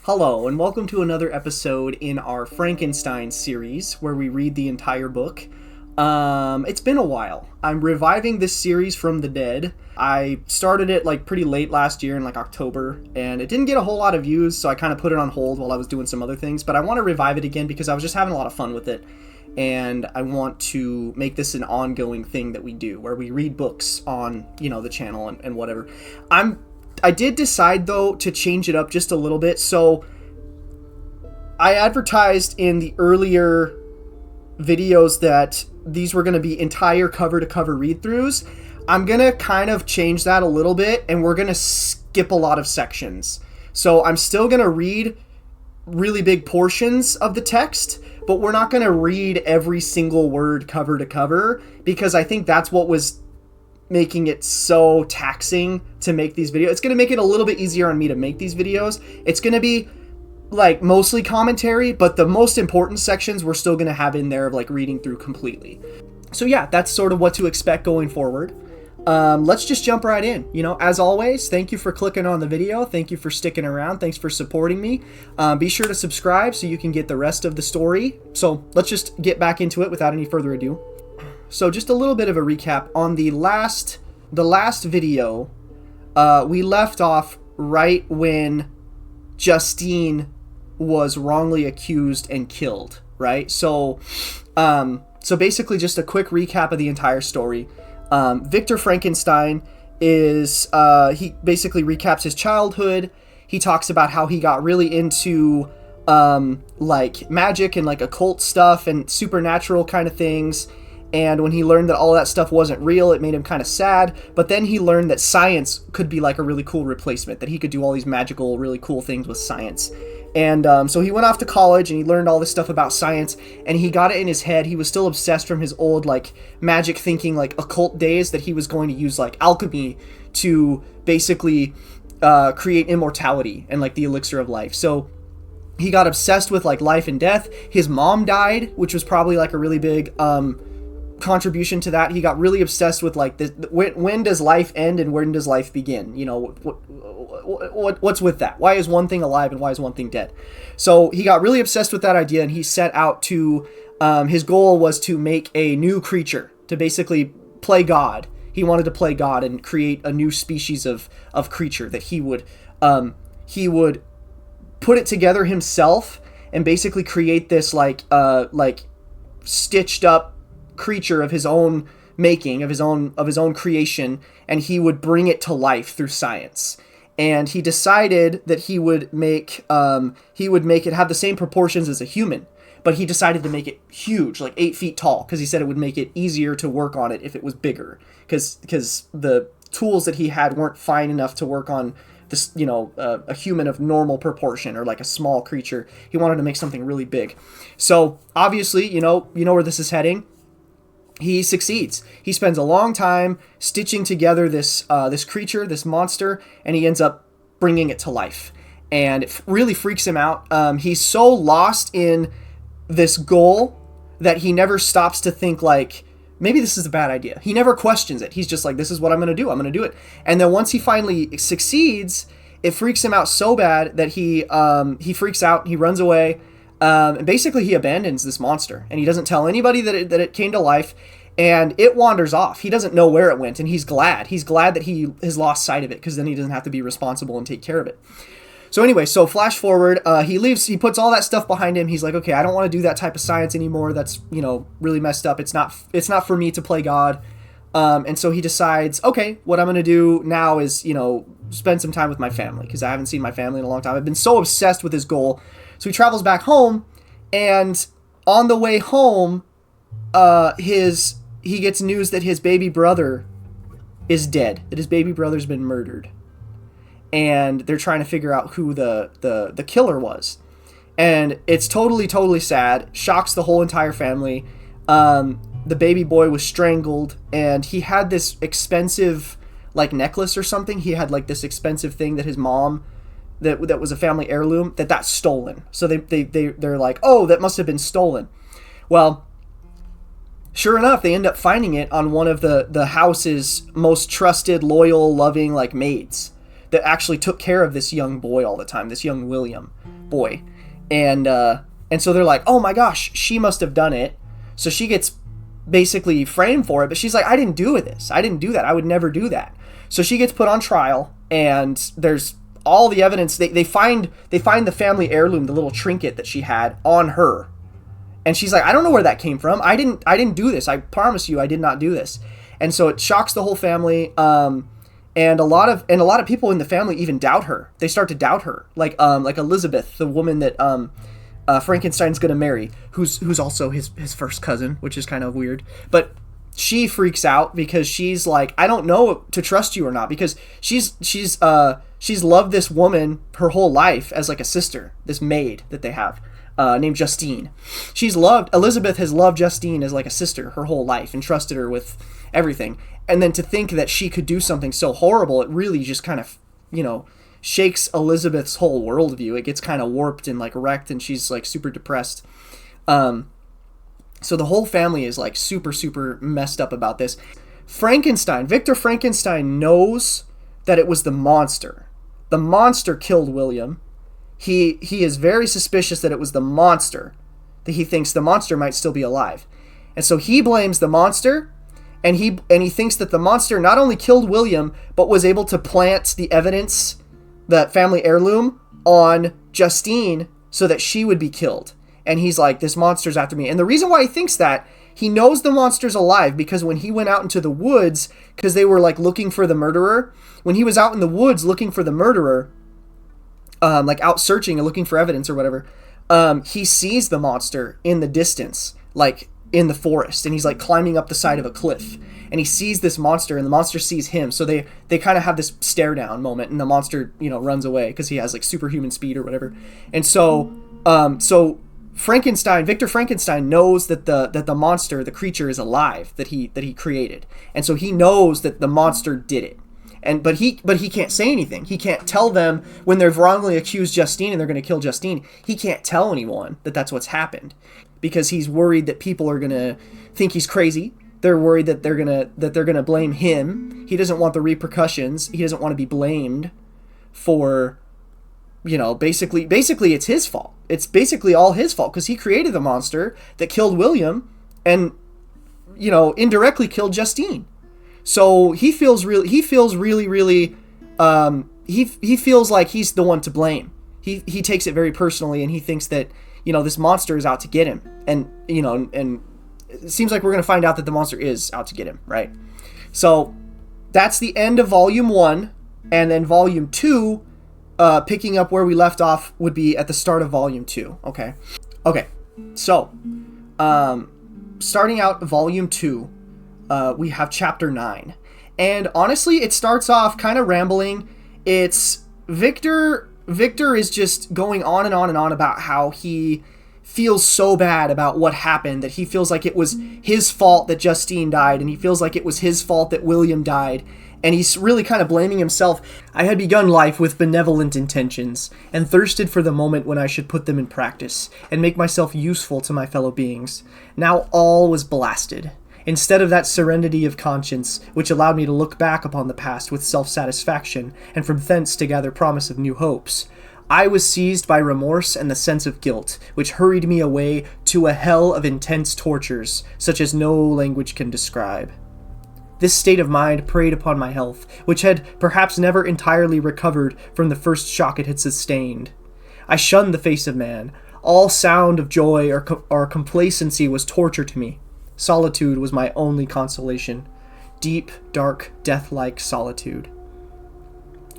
Hello, and welcome to another episode in our Frankenstein series where we read the entire book. It's been a while. I'm reviving this series from the dead. I started it pretty late last year in October, and it didn't get a whole lot of views, so I kind of put it on hold while I was doing some other things, but I want to revive it again because I was just having a lot of fun with it, and I want to make this an ongoing thing that we do, where we read books on, the channel and whatever. I did decide, though, to change it up just a little bit. So I advertised in the earlier videos that these were going to be entire cover-to-cover read-throughs. I'm going to kind of change that a little bit, and we're going to skip a lot of sections. So I'm still going to read really big portions of the text, but we're not going to read every single word cover-to-cover, because I think that's what was making it so taxing to make these videos. It's going to make it a little bit easier on me to make these videos. It's going to be mostly commentary, but the most important sections we're still going to have in there of reading through completely. So yeah, that's sort of what to expect going forward. Let's just jump right in. As always, thank you for clicking on the video. Thank you for sticking around. Thanks for supporting me. Be sure to subscribe so you can get the rest of the story. So let's just get back into it without any further ado. So just a little bit of a recap on the last video. We left off right when Justine was wrongly accused and killed, right? So basically just a quick recap of the entire story. Victor Frankenstein is, he basically recaps his childhood. He talks about how he got really into, magic and occult stuff and supernatural kind of things. And when he learned that all that stuff wasn't real, it made him kind of sad. But then he learned that science could be a really cool replacement, that he could do all these magical, really cool things with science. And so he went off to college and he learned all this stuff about science, and he got it in his head. He was still obsessed from his old magic thinking, occult days, that he was going to use alchemy to basically create immortality and the elixir of life. So he got obsessed with life and death. His mom died, which was probably a really big contribution to that. He got really obsessed with this, when does life end and when does life begin? What's with that? Why is one thing alive and why is one thing dead? So he got really obsessed with that idea, and he set out to his goal was to make a new creature, to basically play God. He wanted to play God and create a new species of creature that he would put it together himself and basically create this stitched up creature of his own making, of his own creation, and he would bring it to life through science. And he decided that he would make it have the same proportions as a human, but he decided to make it huge, 8 feet tall, because he said it would make it easier to work on it if it was bigger, because the tools that he had weren't fine enough to work on this, a human of normal proportion, or a small creature. He wanted to make something really big. So obviously, you know where this is heading. He succeeds. He spends a long time stitching together this creature, this monster, and he ends up bringing it to life. And it really freaks him out. He's so lost in this goal that he never stops to think maybe this is a bad idea. He never questions it. He's just this is what I'm going to do. I'm going to do it. And then once he finally succeeds, it freaks him out so bad that he freaks out. He runs away. And basically he abandons this monster, and he doesn't tell anybody that it came to life, and it wanders off. He doesn't know where it went, and he's glad that he has lost sight of it, because then he doesn't have to be responsible and take care of it. So anyway, so flash forward, he leaves, he puts all that stuff behind him. He's okay, I don't want to do that type of science anymore. That's, really messed up. It's not for me to play God. And so he decides, okay, what I'm going to do now is, spend some time with my family, because I haven't seen my family in a long time. I've been so obsessed with his goal. So he travels back home, and on the way home, he gets news that his baby brother is dead, that his baby brother's been murdered. And they're trying to figure out who the killer was. And it's totally, totally sad, shocks the whole entire family. The baby boy was strangled, and he had this expensive, necklace or something. He had, this expensive thing that his mom, that was a family heirloom, that's stolen. So they're oh, that must have been stolen. Well, sure enough, they end up finding it on one of the house's most trusted, loyal, loving maids. that actually took care of this young boy all the time, this young William. boy. And so they're like, oh my gosh, she must have done it. So she gets basically framed for it, but she's like, I didn't do this. I didn't do that. I would never do that. So she gets put on trial, and there's all the evidence. They find the family heirloom, the little trinket that she had, on her. And she's like, I don't know where that came from. I didn't do this. I promise you I did not do this. And so it shocks the whole family. And a lot of people in the family even doubt her. They start to doubt her. Like Elizabeth, the woman that Frankenstein's gonna marry, who's also his first cousin, which is kind of weird. But she freaks out because she's like, I don't know to trust you or not, because she's loved this woman her whole life as like a sister, this maid that they have named Justine. Elizabeth has loved Justine as like a sister her whole life and trusted her with everything. And then to think that she could do something so horrible, it really just kind of, shakes Elizabeth's whole worldview. It gets kind of warped and like wrecked, and she's like super depressed. So the whole family is like super, super messed up about this. Victor Frankenstein knows that it was the monster. The monster killed William. He is very suspicious that it was the monster, that he thinks the monster might still be alive. And so he blames the monster, and he thinks that the monster not only killed William, but was able to plant the evidence, the family heirloom, on Justine so that she would be killed. And he's like, this monster's after me. And the reason why he thinks that, he knows the monster's alive because when he went out into the woods, because they were like looking for the murderer, when he was out in the woods looking for the murderer, like out searching and looking for evidence or whatever, he sees the monster in the distance, like in the forest, and he's like climbing up the side of a cliff, and he sees this monster, and the monster sees him. So they kind of have this stare down moment, and the monster runs away because he has like superhuman speed or whatever. And so Victor Frankenstein knows that the monster, the creature, is alive, that he created, and so he knows that the monster did it. But he can't say anything. He can't tell them when they've wrongly accused Justine and they're going to kill Justine. He can't tell anyone that that's what's happened, because he's worried that people are going to think he's crazy. They're worried that they're going to blame him. He doesn't want the repercussions. He doesn't want to be blamed for, basically it's his fault. It's basically all his fault because he created the monster that killed William and, indirectly killed Justine. So he feels really, he feels like he's the one to blame. He takes it very personally, and he thinks that, this monster is out to get him. And, and it seems like we're going to find out that the monster is out to get him, right? So that's the end of Volume 1, and then Volume 2, picking up where we left off, would be at the start of Volume 2, okay? Okay, so, starting out Volume 2, we have Chapter 9. And honestly, it starts off kind of rambling. It's Victor is just going on and on and on about how he feels so bad about what happened, that he feels like it was his fault that Justine died, and he feels like it was his fault that William died, and he's really kind of blaming himself. I had begun life with benevolent intentions, and thirsted for the moment when I should put them in practice, and make myself useful to my fellow beings. Now all was blasted. Instead of that serenity of conscience, which allowed me to look back upon the past with self-satisfaction, and from thence to gather promise of new hopes, I was seized by remorse and the sense of guilt, which hurried me away to a hell of intense tortures, such as no language can describe. This state of mind preyed upon my health, which had perhaps never entirely recovered from the first shock it had sustained. I shunned the face of man. All sound of joy or complacency was torture to me. Solitude was my only consolation. Deep, dark, death-like solitude.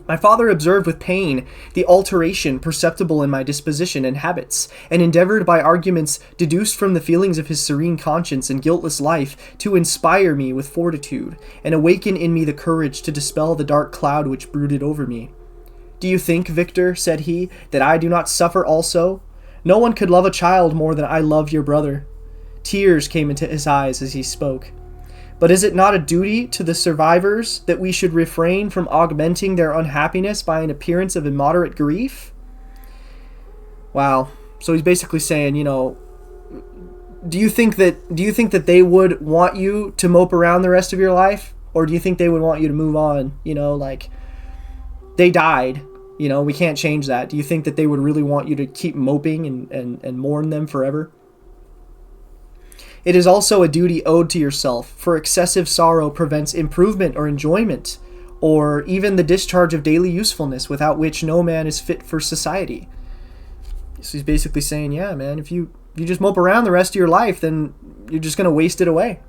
My father observed with pain the alteration perceptible in my disposition and habits, and endeavored by arguments deduced from the feelings of his serene conscience and guiltless life to inspire me with fortitude, and awaken in me the courage to dispel the dark cloud which brooded over me. Do you think, Victor, said he, that I do not suffer also? No one could love a child more than I love your brother. Tears came into his eyes as he spoke. But is it not a duty to the survivors that we should refrain from augmenting their unhappiness by an appearance of immoderate grief? Wow. So he's basically saying, do you think that they would want you to mope around the rest of your life? Or do you think they would want you to move on? They died. We can't change that. Do you think that they would really want you to keep moping and mourn them forever? It is also a duty owed to yourself, for excessive sorrow prevents improvement or enjoyment, or even the discharge of daily usefulness, without which no man is fit for society. So he's basically saying, yeah, man, if you just mope around the rest of your life, then you're just going to waste it away.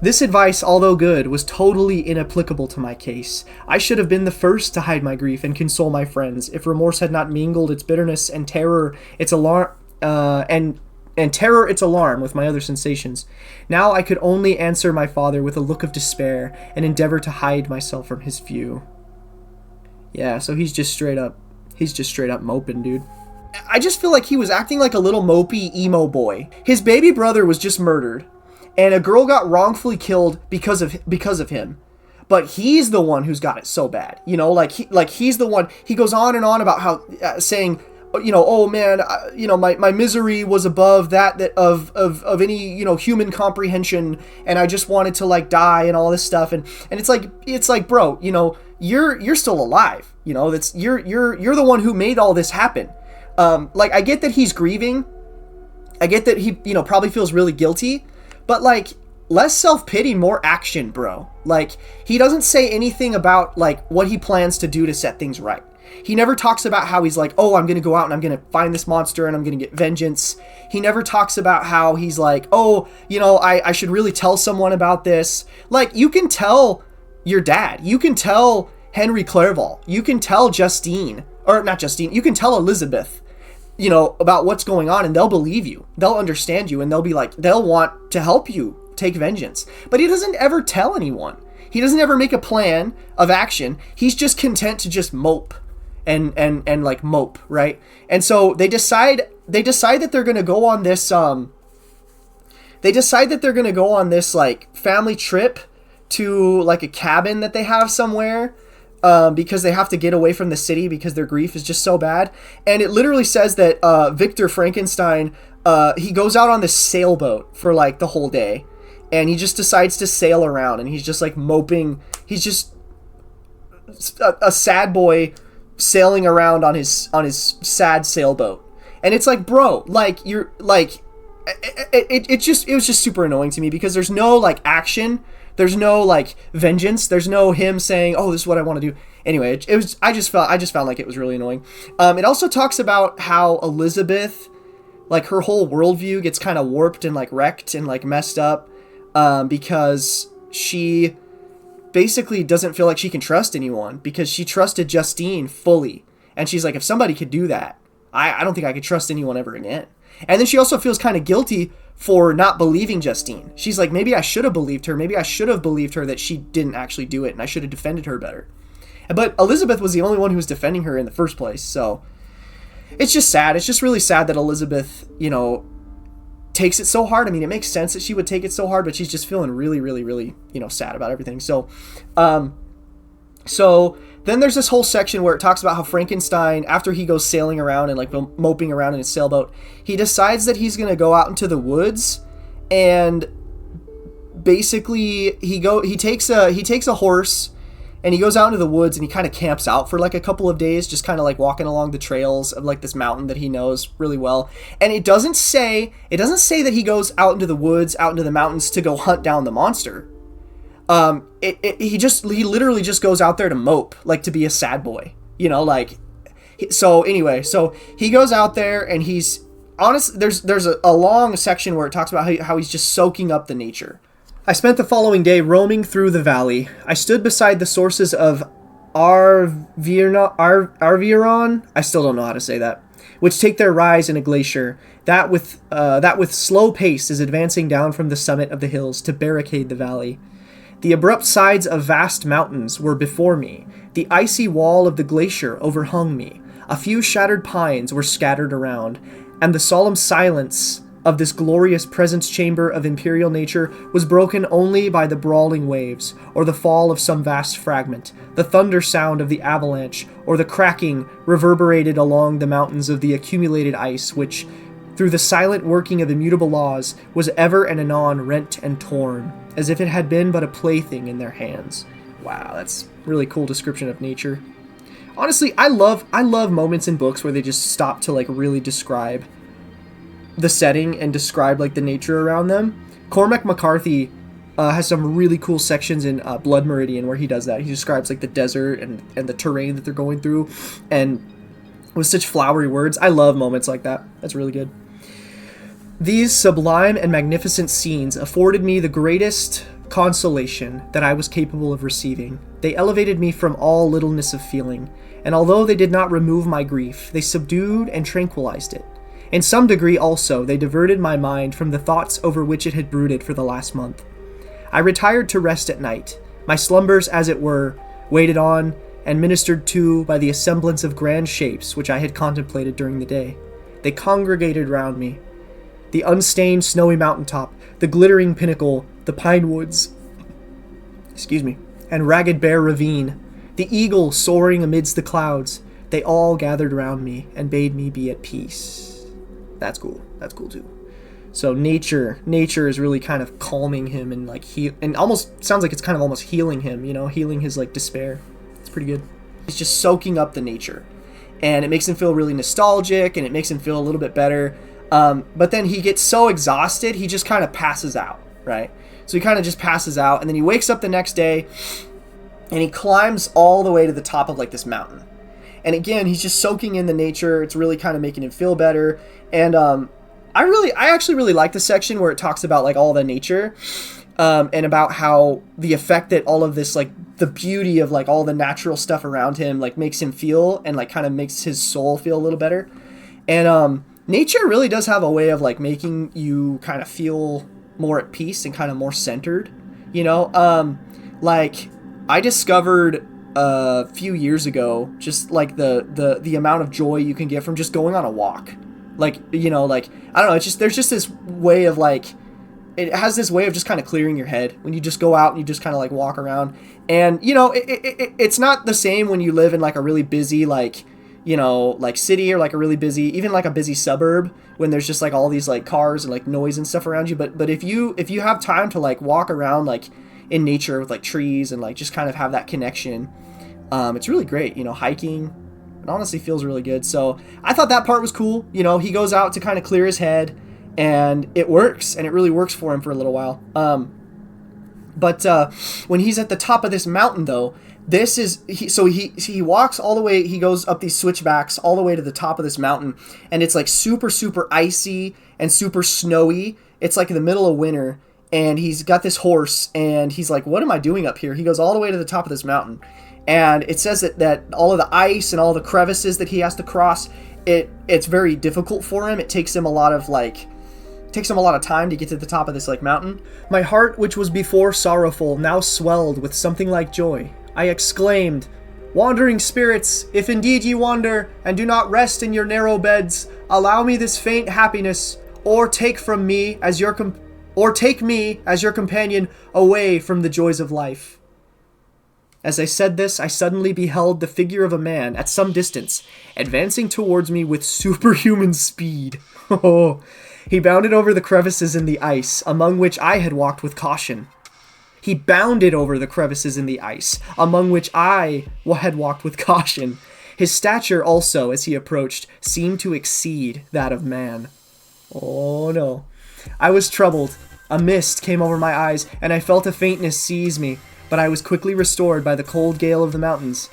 This advice, although good, was totally inapplicable to my case. I should have been the first to hide my grief and console my friends, if remorse had not mingled its bitterness and terror its alarm its alarm with my other sensations. Now I could only answer my father with a look of despair and endeavor to hide myself from his view. Yeah, so he's just straight up moping, dude. I just feel like he was acting like a little mopey emo boy. His baby brother was just murdered, and a girl got wrongfully killed because of him. But he's the one who's got it so bad. He's the one. He goes on and on about how saying, oh man, my misery was above that of any, human comprehension, and I just wanted to die and all this stuff. And it's like, bro, you're still alive. That's you're the one who made all this happen. I get that he's grieving. I get that he, probably feels really guilty, but less self-pity, more action, bro. He doesn't say anything about what he plans to do to set things right. He never talks about how he's oh, I'm going to go out and I'm going to find this monster and I'm going to get vengeance. He never talks about how he's oh, I should really tell someone about this. You can tell your dad. You can tell Henry Clerval. You can tell Justine. Or not Justine. You can tell Elizabeth, about what's going on, and they'll believe you. They'll understand you, and they'll be they'll want to help you take vengeance. But he doesn't ever tell anyone. He doesn't ever make a plan of action. He's just content to just mope and mope, right? And so they decide that they're going to go on this family trip to a cabin that they have somewhere, because they have to get away from the city because their grief is just so bad. And it literally says that Victor Frankenstein, he goes out on this sailboat for the whole day, and he just decides to sail around, and he's just moping. He's just a sad boy sailing around on his sad sailboat. And it's bro, you're it was just super annoying to me, because there's no action. There's no vengeance. There's no him saying, "Oh, this is what I want to do." Anyway, it was. I just found like it was really annoying. It also talks about how Elizabeth, her whole worldview gets kind of warped and wrecked and messed up, because she basically doesn't feel like she can trust anyone, because she trusted Justine fully, and she's if somebody could do that, I don't think I could trust anyone ever again. And then she also feels kind of guilty for not believing Justine. She's maybe I should have believed her. Maybe I should have believed her that she didn't actually do it, and I should have defended her better. But Elizabeth was the only one who was defending her in the first place. So it's just sad. It's just really sad that Elizabeth, takes it so hard. I mean, it makes sense that she would take it so hard, but she's just feeling really, really, really, sad about everything. So then there's this whole section where it talks about how Frankenstein, after he goes sailing around and moping around in his sailboat, he decides that he's going to go out into the woods, and basically he takes a horse, and he goes out into the woods, and he kind of camps out for a couple of days, just kind of walking along the trails of this mountain that he knows really well. And it doesn't say that he goes out into the woods, out into the mountains to go hunt down the monster. He literally just goes out there to mope, to be a sad boy, so anyway, so he goes out there, and he's honest. There's a long section where it talks about how he's just soaking up the nature. I spent the following day roaming through the valley. I stood beside the sources of Arviron, I still don't know how to say that, which take their rise in a glacier that with slow pace is advancing down from the summit of the hills to barricade the valley. The abrupt sides of vast mountains were before me. The icy wall of the glacier overhung me. A few shattered pines were scattered around, and the solemn silence of this glorious presence chamber of imperial nature was broken only by the brawling waves, or the fall of some vast fragment, the thunder sound of the avalanche, or the cracking reverberated along the mountains of the accumulated ice, which, through the silent working of immutable laws, was ever and anon rent and torn, as if it had been but a plaything in their hands. Wow, that's a really cool description of nature. honestly, I love moments in books where they just stop to like really describe the setting and describe like the nature around them. Cormac McCarthy has some really cool sections in Blood Meridian where he does that. He describes like the desert and the terrain that they're going through, and with such flowery words. I love moments like that. That's really good. These sublime and magnificent scenes afforded me the greatest consolation that I was capable of receiving. They elevated me from all littleness of feeling, and although they did not remove my grief, they subdued and tranquilized it. In some degree also, they diverted my mind from the thoughts over which it had brooded for the last month. I retired to rest at night, my slumbers, as it were, waited on and ministered to by the assemblance of grand shapes which I had contemplated during the day. They congregated round me. The unstained snowy mountaintop, the glittering pinnacle, the pine woods, and ragged bare ravine, the eagle soaring amidst the clouds, they all gathered round me and bade me be at peace. That's cool. That's cool too. So nature is really kind of calming him and like and almost sounds like it's kind of almost healing him, healing his like despair. It's pretty good. He's just soaking up the nature, and it makes him feel really nostalgic, and it makes him feel a little bit better. But then he gets so exhausted, he just kind of passes out, right? So he kind of just passes out, and then he wakes up the next day, and he climbs all the way to the top of like this mountain. And again, he's just soaking in the nature. It's really kind of making him feel better. And I actually really like the section where it talks about like all the nature, and about how the effect that all of this, like the beauty of like all the natural stuff around him, like makes him feel, and like kind of makes his soul feel a little better. And nature really does have a way of like making you kind of feel more at peace and kind of more centered, like I discovered a few years ago just like the amount of joy you can get from just going on a walk. Like, like, I don't know, it's just, there's just this way of like, it has this way of just kind of clearing your head when you just go out and you just kind of like walk around. And it's not the same when you live in like a really busy like city, or like a really busy, even like a busy suburb, when there's just like all these like cars and like noise and stuff around you. But if you have time to like walk around like in nature with like trees and like just kind of have that connection, it's really great. Hiking, it honestly feels really good. So I thought that part was cool. He goes out to kind of clear his head, and it works, and it really works for him for a little while. But when he's at the top of this mountain though, he walks all the way, he goes up these switchbacks all the way to the top of this mountain, and it's like super, super icy and super snowy. It's like in the middle of winter, and he's got this horse, and he's like, what am I doing up here? He goes all the way to the top of this mountain, and it says that all of the ice and all the crevices that he has to cross, it's very difficult for him. It takes him a lot of time to get to the top of this like mountain. My heart, which was before sorrowful, now swelled with something like joy. I exclaimed, "Wandering spirits, if indeed ye wander, and do not rest in your narrow beds, allow me this faint happiness, or take me as your companion away from the joys of life." As I said this, I suddenly beheld the figure of a man at some distance, advancing towards me with superhuman speed. He bounded over the crevices in the ice, among which I had walked with caution. He bounded over the crevices in the ice, among which I had walked with caution. His stature also, as he approached, seemed to exceed that of man. Oh no. I was troubled. A mist came over my eyes, and I felt a faintness seize me, but I was quickly restored by the cold gale of the mountains.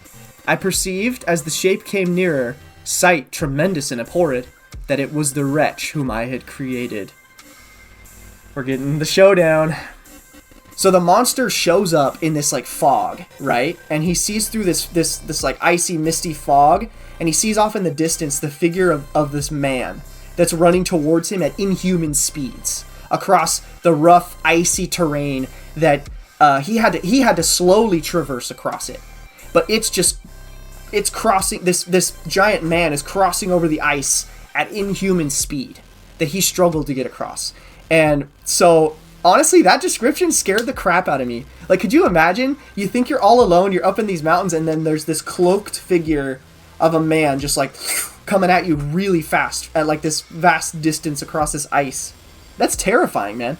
I perceived, as the shape came nearer, sight tremendous and abhorred, that it was the wretch whom I had created. We're getting the showdown. So the monster shows up in this like fog, right? And he sees through this like icy, misty fog, and he sees off in the distance the figure of this man that's running towards him at inhuman speeds across the rough, icy terrain that he had to slowly traverse across it. But it's crossing, this giant man is crossing over the ice at inhuman speed that he struggled to get across. And so honestly, that description scared the crap out of me. Like, could you imagine? You think you're all alone, you're up in these mountains, and then there's this cloaked figure of a man just like coming at you really fast at like this vast distance across this ice. That's terrifying, man.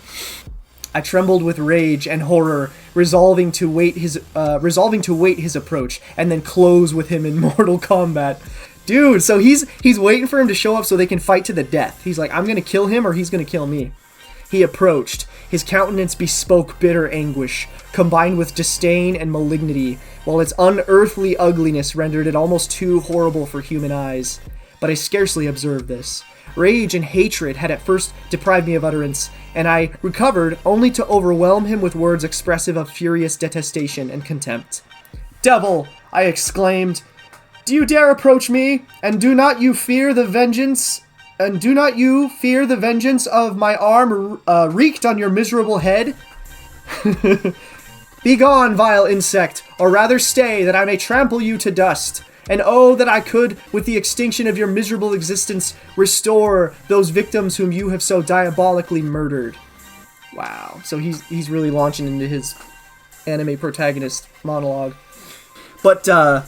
I trembled with rage and horror, resolving to wait his approach and then close with him in mortal combat. Dude, so he's waiting for him to show up so they can fight to the death. He's like, I'm gonna kill him or he's gonna kill me. He approached. His countenance bespoke bitter anguish, combined with disdain and malignity, while its unearthly ugliness rendered it almost too horrible for human eyes. But I scarcely observed this. Rage and hatred had at first deprived me of utterance, and I recovered only to overwhelm him with words expressive of furious detestation and contempt. "Devil!" I exclaimed. "Do you dare approach me? And do not you fear the vengeance of my arm wreaked on your miserable head? Begone, vile insect, or rather stay, that I may trample you to dust. And oh, that I could, with the extinction of your miserable existence, restore those victims whom you have so diabolically murdered." Wow. So he's really launching into his anime protagonist monologue. But Victor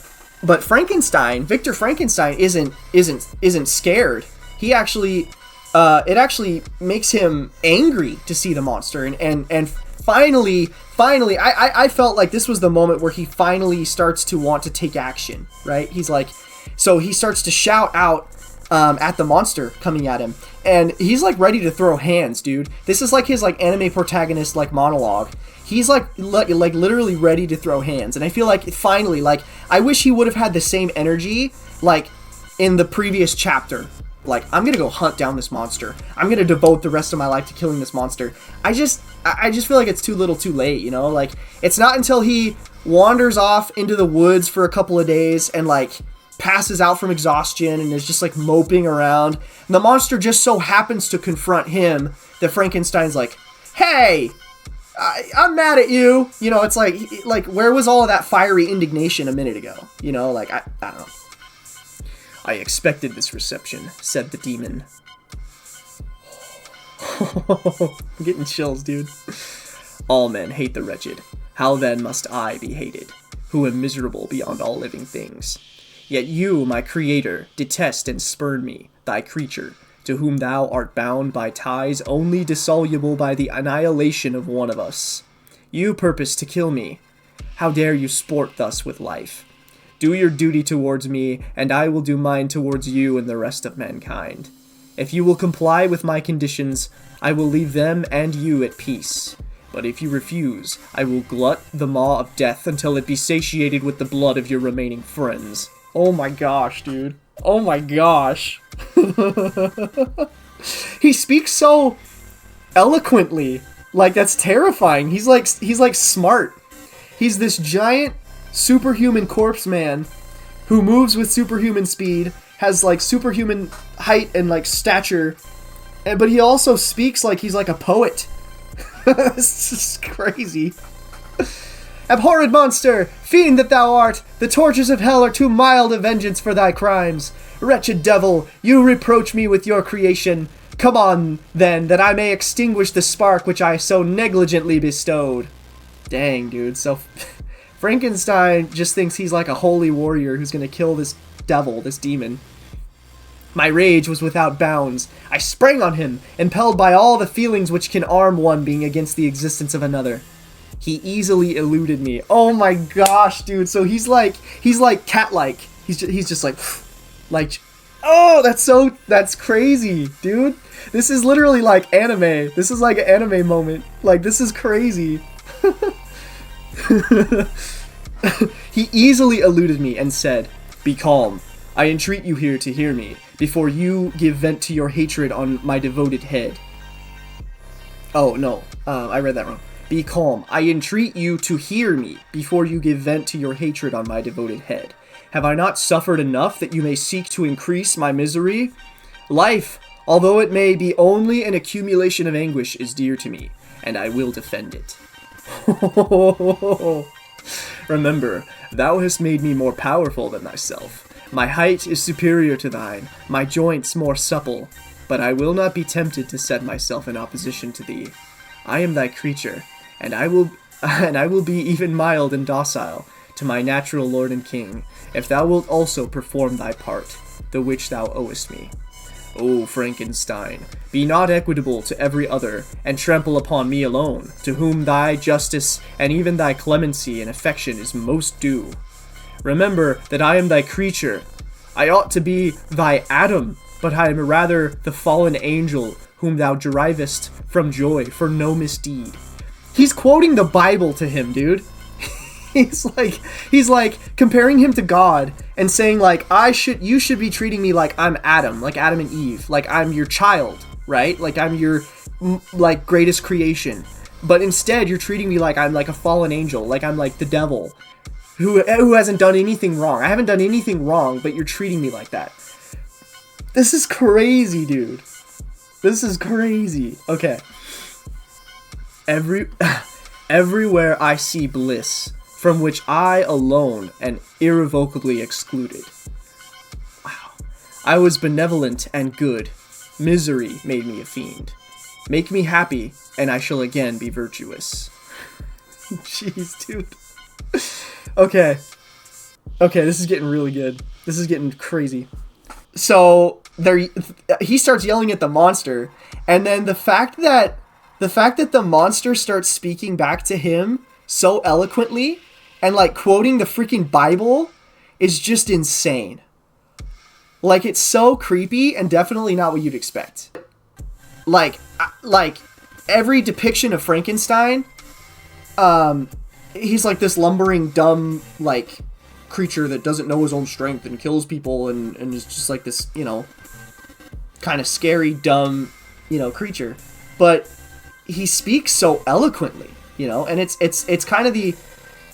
Frankenstein isn't scared. He actually, it actually makes him angry to see the monster, and finally, I felt like this was the moment where he finally starts to want to take action, right? He's like, so he starts to shout out at the monster coming at him, and he's like ready to throw hands, dude. This is like his like anime protagonist like monologue. He's like literally ready to throw hands, and I feel like finally, like, I wish he would have had the same energy like in the previous chapter. Like, I'm gonna go hunt down this monster. I'm gonna devote the rest of my life to killing this monster. I just feel like it's too little too late, you know? Like, it's not until he wanders off into the woods for a couple of days and, like, passes out from exhaustion and is just, like, moping around. And the monster just so happens to confront him that Frankenstein's like, "Hey, I'm mad at you." You know, it's like, where was all of that fiery indignation a minute ago? You know, like, I don't know. "I expected this reception," said the demon. I'm getting chills, dude. "All men hate the wretched. How then must I be hated, who am miserable beyond all living things? Yet you, my creator, detest and spurn me, thy creature, to whom thou art bound by ties only dissoluble by the annihilation of one of us. You purpose to kill me. How dare you sport thus with life? Do your duty towards me, and I will do mine towards you and the rest of mankind. If you will comply with my conditions, I will leave them and you at peace. But if you refuse, I will glut the maw of death until it be satiated with the blood of your remaining friends." Oh my gosh, dude. Oh my gosh. He speaks so eloquently. Like, that's terrifying. He's like smart. He's this giant superhuman corpse man who moves with superhuman speed, has like superhuman height and like stature, but he also speaks like he's like a poet. It's just crazy. "Abhorred monster, fiend that thou art, the tortures of hell are too mild a vengeance for thy crimes. Wretched devil, you reproach me with your creation. Come on, then, that I may extinguish the spark which I so negligently bestowed." Dang, dude. So Frankenstein just thinks he's like a holy warrior who's gonna kill this devil, this demon. "My rage was without bounds. I sprang on him, impelled by all the feelings which can arm one being against the existence of another. He easily eluded me." Oh my gosh, dude. So he's like cat-like. He's just like, oh, that's crazy, dude. This is literally like anime. This is like an anime moment. Like, this is crazy. "He easily eluded me and said, 'Be calm. I entreat you here to hear me, before you give vent to your hatred on my devoted head.'" Oh, no. I read that wrong. "Be calm. I entreat you to hear me, before you give vent to your hatred on my devoted head. Have I not suffered enough that you may seek to increase my misery? Life, although it may be only an accumulation of anguish, is dear to me, and I will defend it. Remember, thou hast made me more powerful than thyself. My height is superior to thine, my joints more supple, but I will not be tempted to set myself in opposition to thee. I am thy creature, and I will be even mild and docile to my natural lord and king, if thou wilt also perform thy part, the which thou owest me. O Frankenstein, be not equitable to every other, and trample upon me alone, to whom thy justice and even thy clemency and affection is most due. Remember that I am thy creature. I ought to be thy Adam, but I am rather the fallen angel whom thou derivest from joy for no misdeed. He's quoting the Bible to him, dude. He's like comparing him to God and saying like, you should be treating me like I'm Adam, like Adam and Eve, like I'm your child, right? Like I'm your like greatest creation. But instead you're treating me like I'm like a fallen angel, like I'm like the devil who hasn't done anything wrong. I haven't done anything wrong, but you're treating me like that. This is crazy, dude. This is crazy. Okay. Everywhere I see bliss, from which I alone am irrevocably excluded. Wow. I was benevolent and good. Misery made me a fiend. Make me happy, and I shall again be virtuous. Jeez, dude. Okay, this is getting really good. This is getting crazy. So he starts yelling at the monster, and then the fact that the monster starts speaking back to him so eloquently and like quoting the freaking Bible is just insane. Like, it's so creepy and definitely not what you'd expect. Like every depiction of Frankenstein, he's like this lumbering, dumb, like, creature that doesn't know his own strength and kills people and is just like this, you know, kind of scary, dumb, you know, creature. But he speaks so eloquently, you know, and it's kind of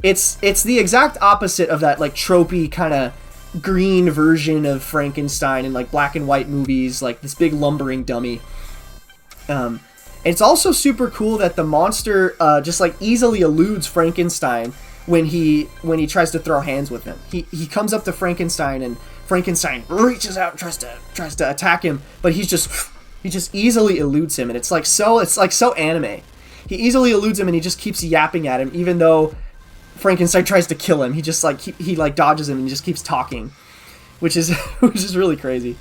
it's the exact opposite of that, like, tropey kind of green version of Frankenstein in, like, black and white movies, like this big lumbering dummy. It's also super cool that the monster just like easily eludes Frankenstein when he tries to throw hands with him. He comes up to Frankenstein and Frankenstein reaches out and tries to attack him, but he just easily eludes him, and it's like so anime. He easily eludes him and he just keeps yapping at him, even though Frankenstein tries to kill him. He just like he dodges him and just keeps talking, which is really crazy.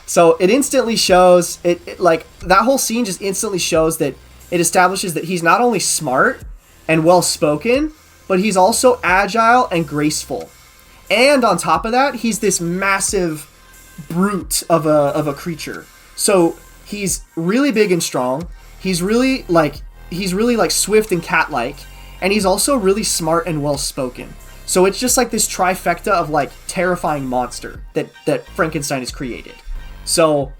So it instantly shows it like that whole scene just instantly shows that it establishes that he's not only smart and well spoken, but he's also agile and graceful. And on top of that, he's this massive brute of a creature. So he's really big and strong. He's really like swift and cat-like, and he's also really smart and well spoken. So it's just like this trifecta of like terrifying monster that Frankenstein has created. So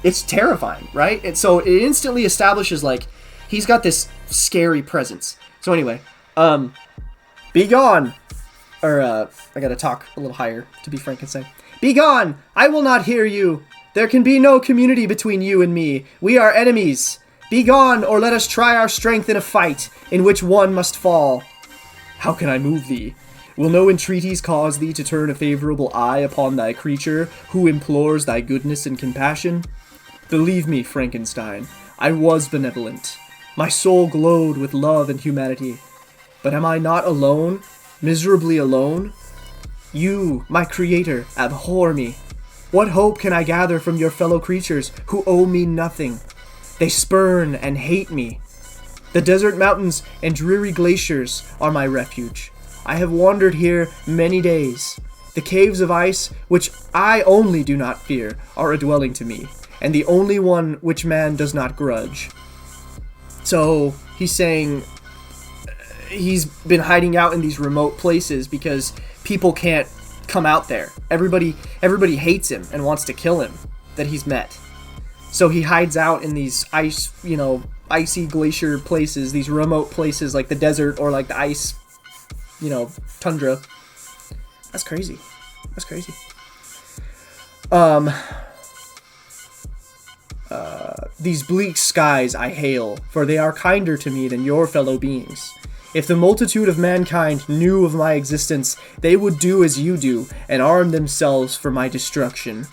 it's terrifying, right? And so it instantly establishes like he's got this scary presence. So anyway, be gone. Or I gotta talk a little higher to be Frankenstein. Be gone! I will not hear you. There can be no community between you and me. We are enemies. Be gone, or let us try our strength in a fight, in which one must fall. How can I move thee? Will no entreaties cause thee to turn a favorable eye upon thy creature, who implores thy goodness and compassion? Believe me, Frankenstein, I was benevolent. My soul glowed with love and humanity. But am I not alone, miserably alone? You, my creator, abhor me. What hope can I gather from your fellow creatures, who owe me nothing? They spurn and hate me. The desert mountains and dreary glaciers are my refuge. I have wandered here many days. The caves of ice, which I only do not fear, are a dwelling to me, and the only one which man does not grudge. So, he's saying he's been hiding out in these remote places because people can't come out there. Everybody hates him and wants to kill him that he's met. So he hides out in these icy glacier places, these remote places like the desert or like the ice, tundra. That's crazy. These bleak skies I hail, for they are kinder to me than your fellow beings. If the multitude of mankind knew of my existence, they would do as you do, and arm themselves for my destruction.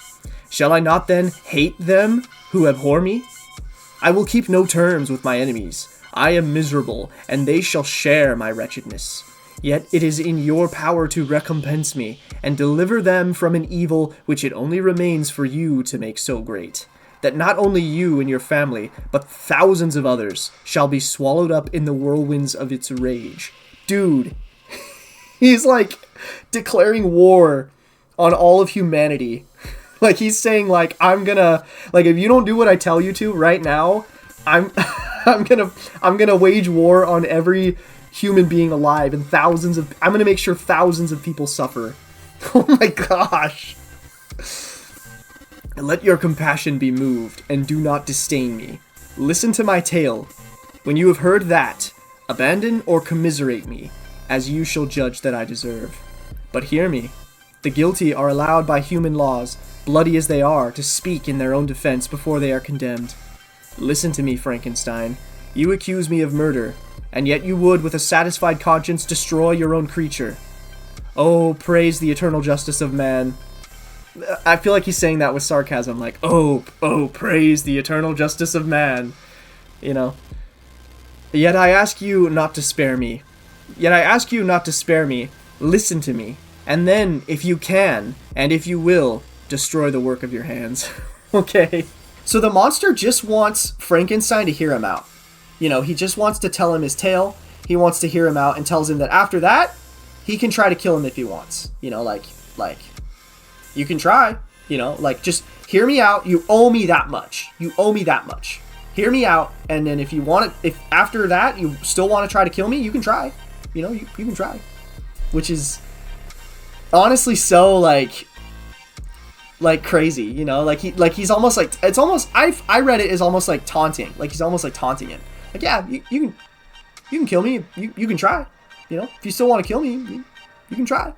Shall I not then hate them who abhor me? I will keep no terms with my enemies. I am miserable, and they shall share my wretchedness. Yet it is in your power to recompense me, and deliver them from an evil which it only remains for you to make so great, that not only you and your family, but thousands of others shall be swallowed up in the whirlwinds of its rage. Dude, he's like declaring war on all of humanity. Like, he's saying, like, I'm gonna, like, if you don't do what I tell you to right now, I'm I'm gonna wage war on every human being alive, and I'm gonna make sure thousands of people suffer. Oh my gosh. Let your compassion be moved, and do not disdain me. Listen to my tale. When you have heard that, abandon or commiserate me, as you shall judge that I deserve. But hear me. The guilty are allowed by human laws, bloody as they are, to speak in their own defense before they are condemned. Listen to me, Frankenstein. You accuse me of murder, and yet you would, with a satisfied conscience, destroy your own creature. Oh, praise the eternal justice of man. I feel like he's saying that with sarcasm, like, oh, praise the eternal justice of man. You know. Yet I ask you not to spare me. Listen to me. And then, if you can, and if you will, destroy the work of your hands. Okay. So the monster just wants Frankenstein to hear him out. You know, he just wants to tell him his tale. He wants to hear him out and tells him that after that, he can try to kill him if he wants. You know, like, you can try. You know, like, just hear me out. You owe me that much. Hear me out, and then if you want it, if after that you still want to try to kill me, you can try. You know, you can try. Which is honestly so like crazy, you know, like he's almost like, it's almost, I read it as almost like taunting, like he's almost like taunting him, like, yeah, you can kill me, you can try, you know, if you still want to kill me, you can try.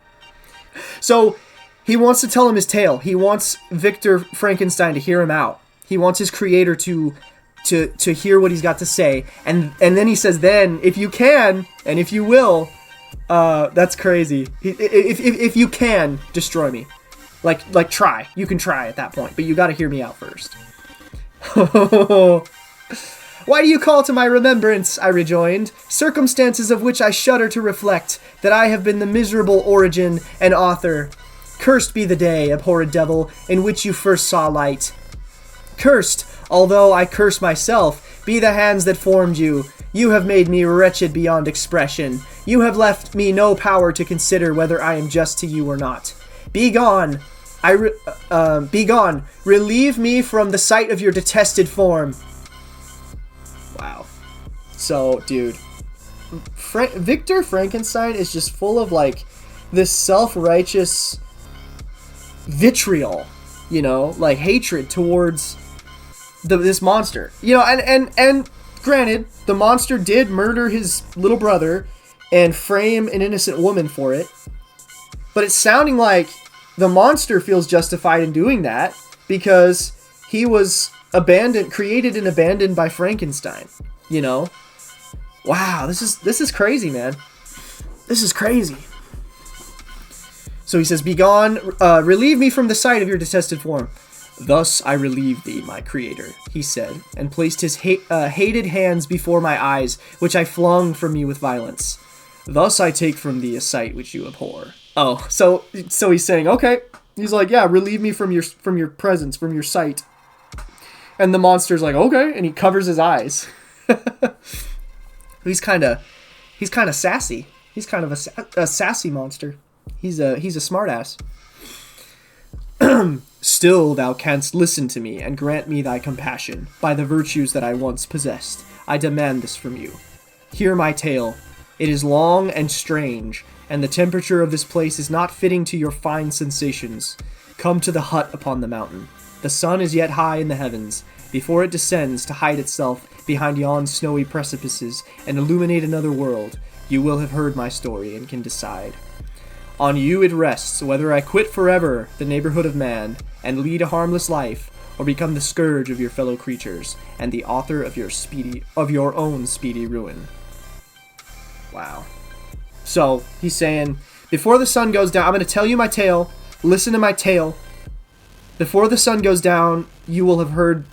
So he wants to tell him his tale. He wants Victor Frankenstein to hear him out. He wants his creator to hear what he's got to say, and then he says, then if you can and if you will, that's crazy. If you can, destroy me. Like try. You can try at that point, but you gotta hear me out first. Why do you call to my remembrance, I rejoined, circumstances of which I shudder to reflect, that I have been the miserable origin and author. Cursed be the day, abhorred devil, in which you first saw light. Cursed, although I curse myself, be the hands that formed you. You have made me wretched beyond expression. You have left me no power to consider whether I am just to you or not. Be gone. Be gone. Relieve me from the sight of your detested form. Wow. So, dude, Victor Frankenstein is just full of, like, this self-righteous vitriol, you know, like hatred towards this monster. You know, and granted, the monster did murder his little brother and frame an innocent woman for it. But it's sounding like the monster feels justified in doing that because he was created and abandoned by Frankenstein. You know? Wow, this is crazy, man. This is crazy. So he says, "Begone, relieve me from the sight of your detested form." "Thus I relieve thee, my creator," he said, and placed his hated hands before my eyes, which I flung from me with violence. "Thus I take from thee a sight which you abhor." Oh, so he's saying, okay. He's like, yeah, relieve me from your presence, from your sight. And the monster's like, okay, and he covers his eyes. He's kind of sassy. He's kind of a sassy monster. He's a smartass. "Still thou canst listen to me and grant me thy compassion by the virtues that I once possessed. I demand this from you. Hear my tale. It is long and strange, and the temperature of this place is not fitting to your fine sensations. Come to the hut upon the mountain. The sun is yet high in the heavens. Before it descends to hide itself behind yon snowy precipices and illuminate another world, you will have heard my story and can decide. On you it rests whether I quit forever the neighborhood of man and lead a harmless life, or become the scourge of your fellow creatures and the author of your own speedy ruin." Wow. So he's saying, before the sun goes down, I'm going to tell you my tale. Listen to my tale. Before the sun goes down, you will have heard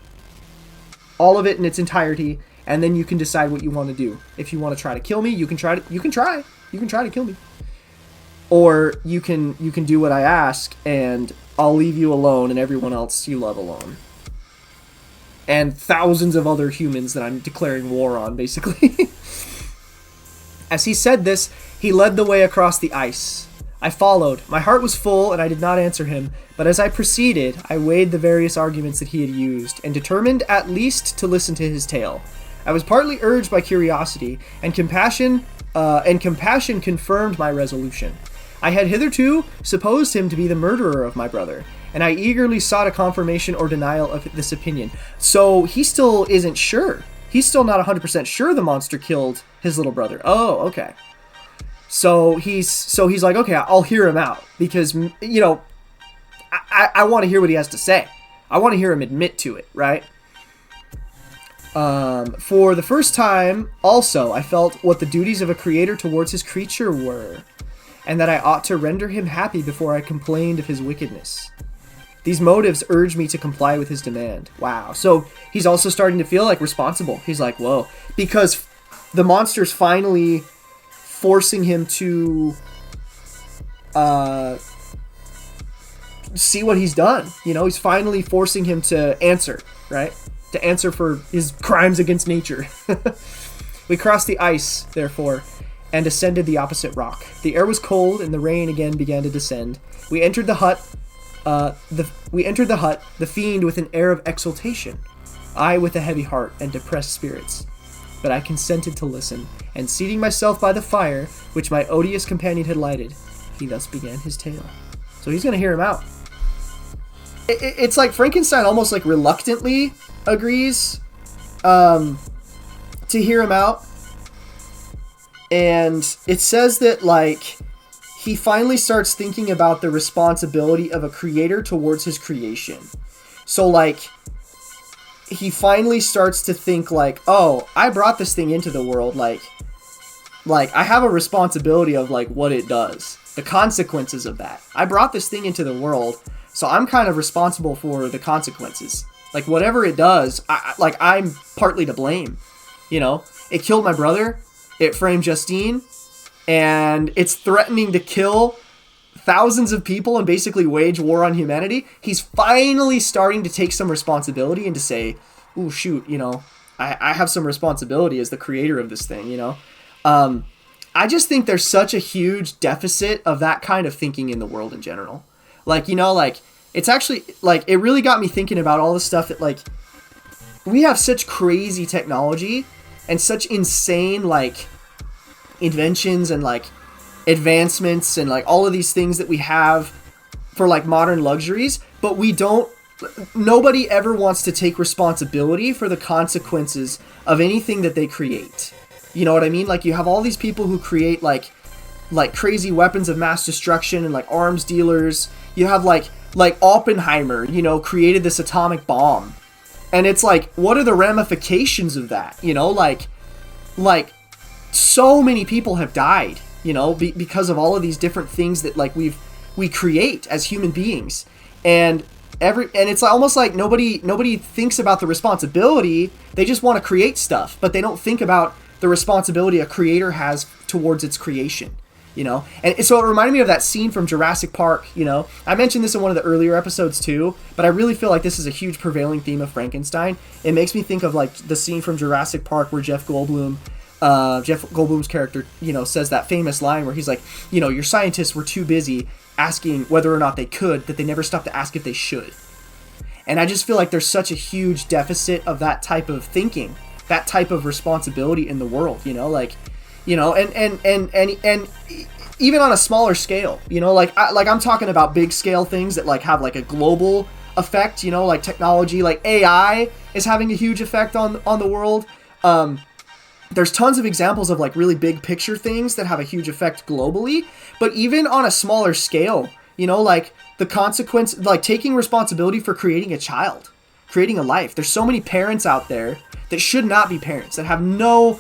all of it in its entirety, and then you can decide what you want to do. If you want to try to kill me, you can try. You can try to kill me. Or you can do what I ask, and I'll leave you alone and everyone else you love alone. And thousands of other humans that I'm declaring war on, basically. As he said this, he led the way across the ice. I followed. My heart was full, and I did not answer him, but as I proceeded, I weighed the various arguments that he had used, and determined at least to listen to his tale. I was partly urged by curiosity, and compassion confirmed my resolution. I had hitherto supposed him to be the murderer of my brother, and I eagerly sought a confirmation or denial of this opinion. So he still isn't sure. He's still not 100% sure the monster killed his little brother. Oh, okay. So he's like, okay, I'll hear him out, because, you know, I want to hear what he has to say. I want to hear him admit to it, right? For the first time, also, I felt what the duties of a creator towards his creature were, and that I ought to render him happy before I complained of his wickedness. These motives urged me to comply with his demand. Wow. So he's also starting to feel like responsible. He's like, whoa. Because the monster's finally forcing him to see what he's done. You know, he's finally forcing him to answer, right? To answer for his crimes against nature. We crossed the ice, therefore, and ascended the opposite rock. The air was cold, and the rain again began to descend. We entered the hut. The fiend with an air of exultation, I with a heavy heart and depressed spirits. But I consented to listen, and seating myself by the fire, which my odious companion had lighted, he thus began his tale. So he's going to hear him out. It's like Frankenstein almost like reluctantly agrees to hear him out. And it says that, like, he finally starts thinking about the responsibility of a creator towards his creation. So, like, he finally starts to think, like, oh, I brought this thing into the world, like, I have a responsibility of, like, what it does. The consequences of that. I brought this thing into the world, so I'm kind of responsible for the consequences. Like, whatever it does, I'm partly to blame. You know? It killed my brother. It framed Justine. And it's threatening to kill thousands of people and basically wage war on humanity. He's finally starting to take some responsibility and to say, ooh, shoot, you know, I have some responsibility as the creator of this thing, you know. I just think there's such a huge deficit of that kind of thinking in the world in general. Like, you know, like, it's actually, like, it really got me thinking about all the stuff that, like, we have such crazy technology and such insane, like, inventions and, like, advancements and, like, all of these things that we have for, like, modern luxuries, but nobody ever wants to take responsibility for the consequences of anything that they create. You know what I mean? Like, you have all these people who create, like crazy weapons of mass destruction and, like, arms dealers. You have, like Oppenheimer, you know, created this atomic bomb. And it's like, what are the ramifications of that? You know, like, so many people have died, you know, because of all of these different things that, like, we create as human beings. And it's almost like nobody thinks about the responsibility. They just want to create stuff, but they don't think about the responsibility a creator has towards its creation, you know? And so it reminded me of that scene from Jurassic Park, you know? I mentioned this in one of the earlier episodes too, but I really feel like this is a huge prevailing theme of Frankenstein. It makes me think of, like, the scene from Jurassic Park where Jeff Goldblum's character, you know, says that famous line where he's like, you know, your scientists were too busy asking whether or not they could, that they never stopped to ask if they should. And I just feel like there's such a huge deficit of that type of thinking, that type of responsibility in the world, you know, like, you know, and even on a smaller scale, you know, like I'm talking about big scale things that, like, have, like, a global effect, you know, like technology, like AI is having a huge effect on the world. There's tons of examples of, like, really big picture things that have a huge effect globally, but even on a smaller scale, you know, like the consequence, like taking responsibility for creating a child, creating a life. There's so many parents out there that should not be parents, that have no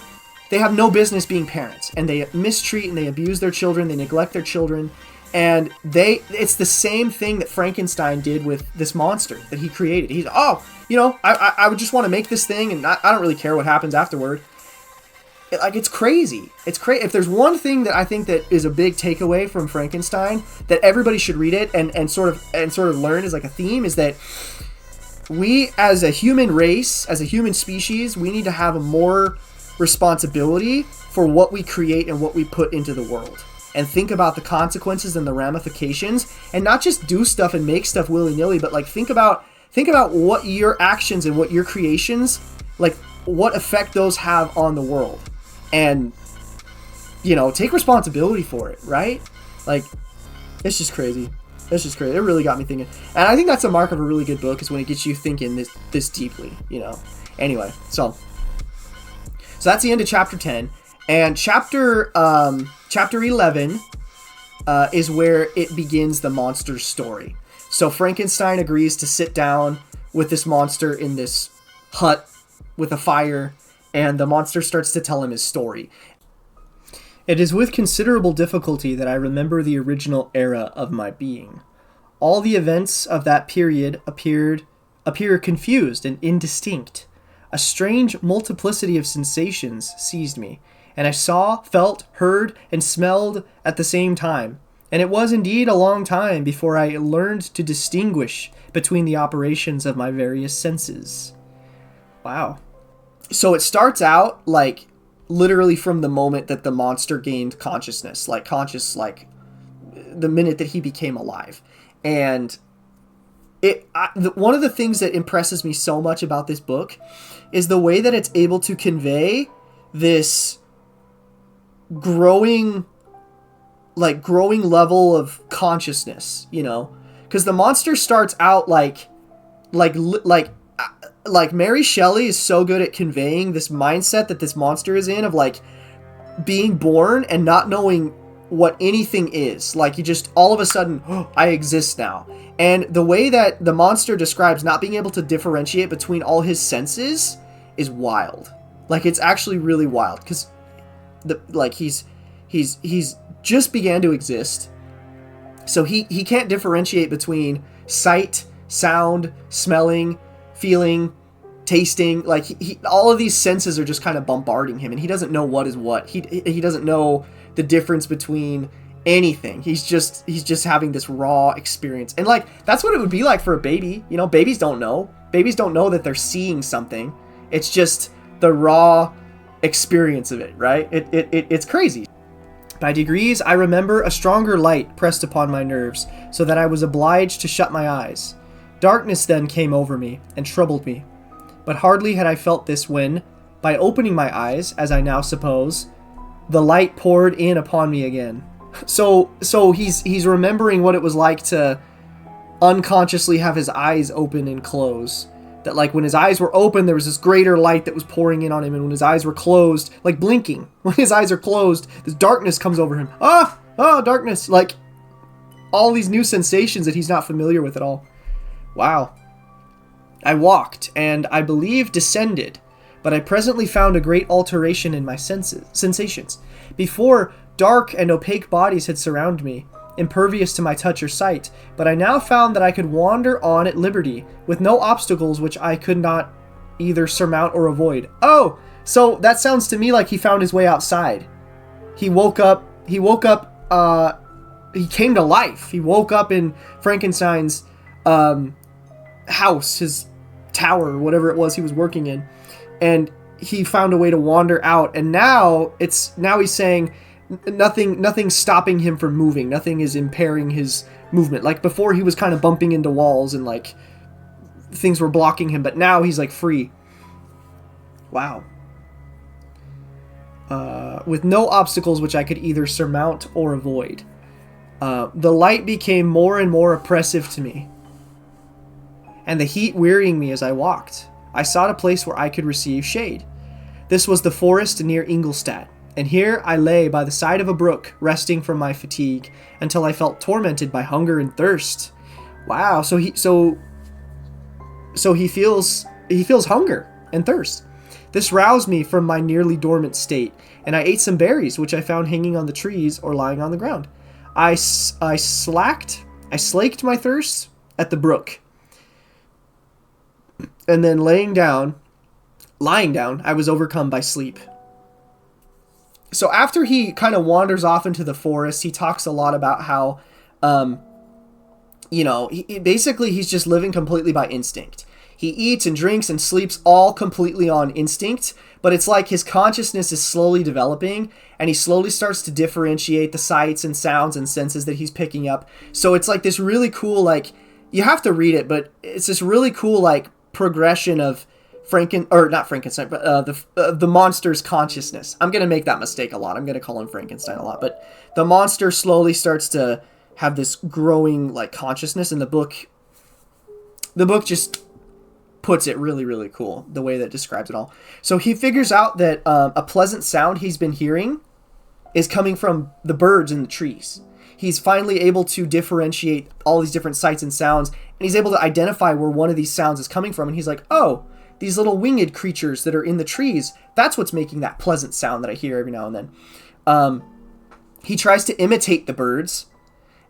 business being parents, and they mistreat and they abuse their children, they neglect their children, and it's the same thing that Frankenstein did with this monster that he created. He's, oh, you know, I would just want to make this thing, and I don't really care what happens afterward. It's crazy. It's crazy. If there's one thing that I think that is a big takeaway from Frankenstein that everybody should read it and sort of learn as like a theme, is that we as a human race, as a human species, we need to have a more responsibility for what we create and what we put into the world, and think about the consequences and the ramifications, and not just do stuff and make stuff willy-nilly, but like think about what your actions and what your creations, like what effect those have on the world, and take responsibility for it, right? Like, it's just crazy. It's just crazy. It really got me thinking, and I think that's a mark of a really good book, is when it gets you thinking this deeply. Anyway, so that's the end of chapter 10, and chapter 11 is where it begins the monster's story. So Frankenstein agrees to sit down with this monster in this hut with a fire, and the monster starts to tell him his story. It is with considerable difficulty that I remember the original era of my being. All the events of that period appear confused and indistinct. A strange multiplicity of sensations seized me, and I saw, felt, heard, and smelled at the same time. And it was indeed a long time before I learned to distinguish between the operations of my various senses. Wow. So it starts out like literally from the moment that the monster gained consciousness, like the minute that he became alive. And one of the things that impresses me so much about this book is the way that it's able to convey this growing level of consciousness, because the monster starts out like Mary Shelley is so good at conveying this mindset that this monster is in, of like being born and not knowing what anything is. Like, you just all of a sudden, oh, I exist now. And the way that the monster describes not being able to differentiate between all his senses is wild. Like, it's actually really wild, because he's just began to exist, so he can't differentiate between sight, sound, smelling, feeling, tasting. Like, he all of these senses are just kind of bombarding him, and he doesn't know what is what. He doesn't know the difference between anything. He's just having this raw experience, and like that's what it would be like for a baby. Babies don't know that they're seeing something. It's just the raw experience of it, right? It's crazy. By degrees, I remember a stronger light pressed upon my nerves, so that I was obliged to shut my eyes. Darkness then came over me and troubled me. But hardly had I felt this when, by opening my eyes, as I now suppose, the light poured in upon me again. So he's remembering what it was like to unconsciously have his eyes open and close. That like when his eyes were open, there was this greater light that was pouring in on him, and when his eyes were closed, like blinking, when his eyes are closed, this darkness comes over him. Darkness! Like, all these new sensations that he's not familiar with at all. Wow. I walked, and I believe descended, but I presently found a great alteration in my sensations. Before, dark and opaque bodies had surrounded me, impervious to my touch or sight, but I now found that I could wander on at liberty, with no obstacles which I could not either surmount or avoid. Oh, so that sounds to me like he found his way outside. He woke up, he came to life. He woke up in Frankenstein's house, his tower, whatever it was he was working in, and he found a way to wander out, and now he's saying nothing's stopping him from moving. Nothing is impairing his movement. Like before, he was kind of bumping into walls and like things were blocking him, but now he's like free. Wow. With no obstacles which I could either surmount or avoid. The light became more and more oppressive to me, and the heat wearying me as I walked. I sought a place where I could receive shade. This was the forest near Ingolstadt, and here I lay by the side of a brook, resting from my fatigue, until I felt tormented by hunger and thirst. Wow, so he feels hunger and thirst. This roused me from my nearly dormant state, and I ate some berries which I found hanging on the trees or lying on the ground. I slaked my thirst at the brook, and then lying down, I was overcome by sleep. so after he kind of wanders off into the forest, he talks a lot about how, basically he's just living completely by instinct. He eats and drinks and sleeps all completely on instinct, but it's like his consciousness is slowly developing, and he slowly starts to differentiate the sights and sounds and senses that he's picking up. So it's like this really cool, like, you have to read it, but it's this really cool, like, progression of not Frankenstein, but the monster's consciousness. I'm going to make that mistake a lot. I'm going to call him Frankenstein a lot, but the monster slowly starts to have this growing, like, consciousness, and the book just puts it really, really cool, the way that it describes it all. So he figures out that a pleasant sound he's been hearing is coming from the birds in the trees. He's finally able to differentiate all these different sights and sounds, and he's able to identify where one of these sounds is coming from, and he's like, oh, these little winged creatures that are in the trees, that's what's making that pleasant sound that I hear every now and then. He tries to imitate the birds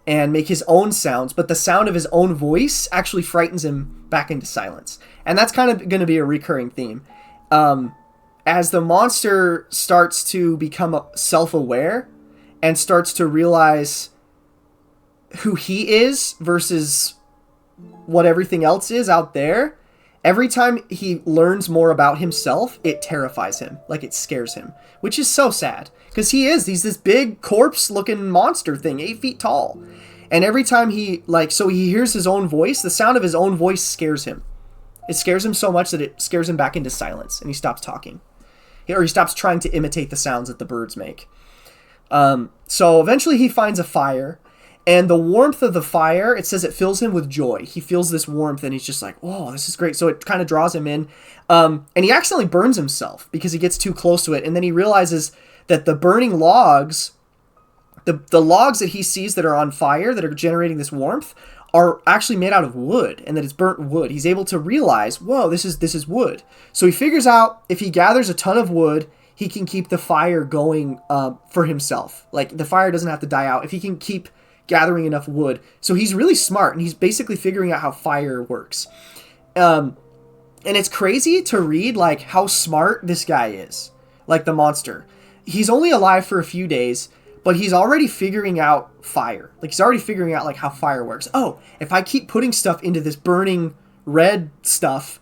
and make his own sounds, but the sound of his own voice actually frightens him back into silence. And that's kind of going to be a recurring theme. As the monster starts to become self-aware and starts to realize who he is versus what everything else is out there, every time he learns more about himself, it terrifies him. Like, it scares him, which is so sad. Because he's this big corpse-looking monster thing, 8 feet tall. And every time he hears his own voice, the sound of his own voice scares him. It scares him so much that it scares him back into silence, and he stops talking. Or he stops trying to imitate the sounds that the birds make. So eventually he finds a fire, and the warmth of the fire, it says it fills him with joy. He feels this warmth, and he's just like, oh, this is great. So it kind of draws him in. And he accidentally burns himself because he gets too close to it, and then he realizes that the burning logs, the logs that he sees that are on fire, that are generating this warmth, are actually made out of wood, and that it's burnt wood. He's able to realize, whoa, this is wood. So he figures out if he gathers a ton of wood, he can keep the fire going for himself. Like, the fire doesn't have to die out if he can keep gathering enough wood. So he's really smart, and he's basically figuring out how fire works. And it's crazy to read, like, how smart this guy is, like the monster. He's only alive for a few days, but he's already figuring out fire. Like, he's already figuring out, like, how fire works. Oh, if I keep putting stuff into this burning red stuff,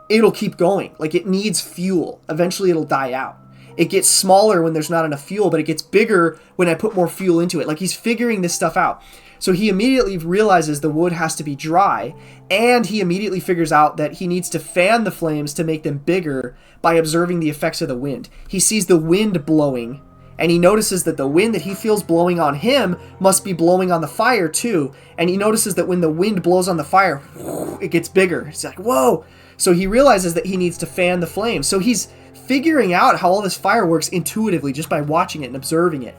it'll keep going. Like, it needs fuel. Eventually it'll die out. It gets smaller when there's not enough fuel, but it gets bigger when I put more fuel into it. Like, he's figuring this stuff out. So he immediately realizes the wood has to be dry, and he immediately figures out that he needs to fan the flames to make them bigger by observing the effects of the wind. He sees the wind blowing, and he notices that the wind that he feels blowing on him must be blowing on the fire too. And he notices that when the wind blows on the fire, it gets bigger. He's like, whoa! So he realizes that he needs to fan the flames. So he's figuring out how all this fire works intuitively just by watching it and observing it.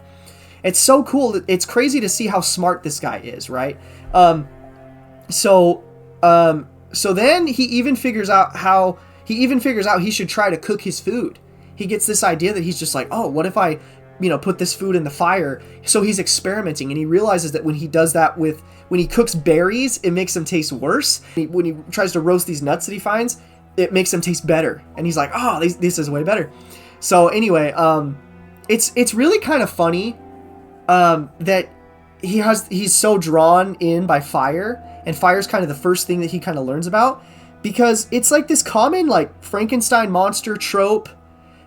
It's so cool. It's crazy to see how smart this guy is, right? So then he even figures out he should try to cook his food. He gets this idea that he's just like, oh, what if I, put this food in the fire? So he's experimenting, and he realizes that when he does that when he cooks berries, it makes them taste worse. When he tries to roast these nuts that he finds, it makes them taste better. And he's like, oh, this is way better. So anyway, it's really kind of funny that he's so drawn in by fire, and fire's kind of the first thing that he kind of learns about, because it's like this common, like, Frankenstein monster trope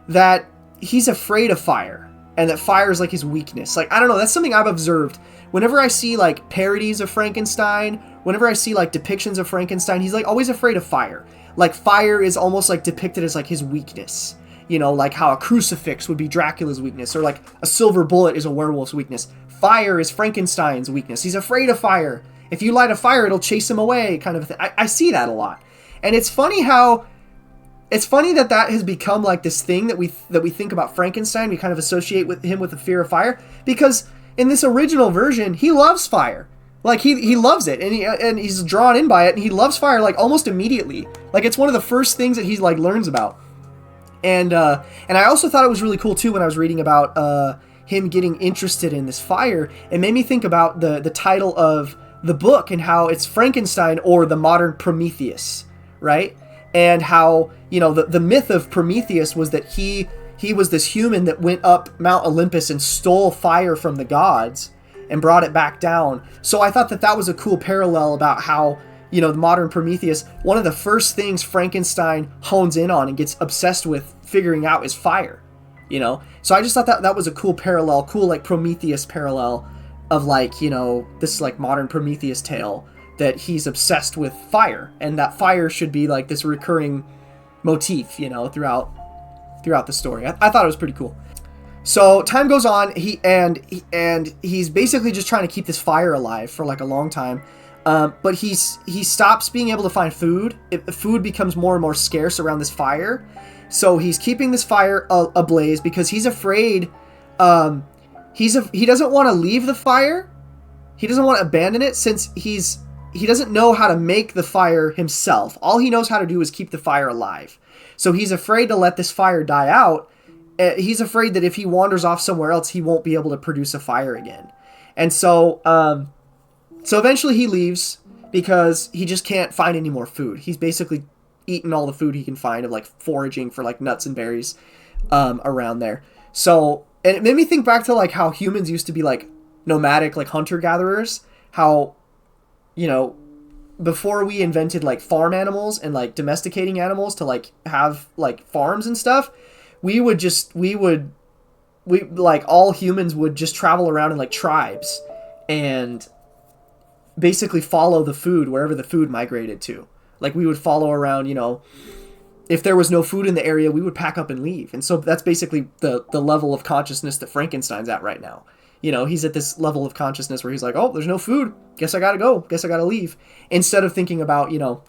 that he's afraid of fire, and that fire is like his weakness. Like, I don't know, that's something I've observed. Whenever I see, like, parodies of Frankenstein, whenever I see, like, depictions of Frankenstein, he's, like, always afraid of fire. Like, fire is almost, like, depicted as, like, his weakness. Like how a crucifix would be Dracula's weakness, or like a silver bullet is a werewolf's weakness. Fire is Frankenstein's weakness. He's afraid of fire. If you light a fire, it'll chase him away, kind of thing. I see that a lot. And it's funny that has become like this thing that we think about Frankenstein. We kind of associate with him with the fear of fire, because in this original version, he loves fire. Like, he loves it, and he's drawn in by it, and he loves fire, like, almost immediately. Like, it's one of the first things that he, like, learns about. And I also thought it was really cool too when I was reading about him getting interested in this fire. It made me think about the title of the book, and how it's Frankenstein, or the modern Prometheus, right? And how, the myth of Prometheus was that he he was this human that went up Mount Olympus and stole fire from the gods and brought it back down. So I thought that that was a cool parallel about how, you know, the modern Prometheus, one of the first things Frankenstein hones in on and gets obsessed with figuring out is fire, you know? So I just thought that that was a cool parallel, cool like Prometheus parallel of like, you know, this like modern Prometheus tale that he's obsessed with fire, and that fire should be like this recurring motif, you know, throughout the story. I thought it was pretty cool. So time goes on, he's basically just trying to keep this fire alive for like a long time. But he stops being able to find food. Food becomes more and more scarce around this fire. So he's keeping this fire ablaze because he's afraid. He doesn't want to leave the fire. He doesn't want to abandon it since he doesn't know how to make the fire himself. All he knows how to do is keep the fire alive. So he's afraid to let this fire die out. He's afraid that if he wanders off somewhere else, he won't be able to produce a fire again. And so eventually he leaves because he just can't find any more food. He's basically eaten all the food he can find of like foraging for like nuts and berries around there. So, and it made me think back to like how humans used to be like nomadic, like hunter-gatherers. How, you know, before we invented like farm animals and like domesticating animals to like have like farms and stuff, we like all humans would just travel around in like tribes and basically follow the food wherever the food migrated to. Like we would follow around, you know, if there was no food in the area, we would pack up and leave. And so that's basically the level of consciousness that Frankenstein's at right now. You know, he's at this level of consciousness where he's like, oh, there's no food. Guess I gotta go. Guess I gotta leave. Instead of thinking about, you know,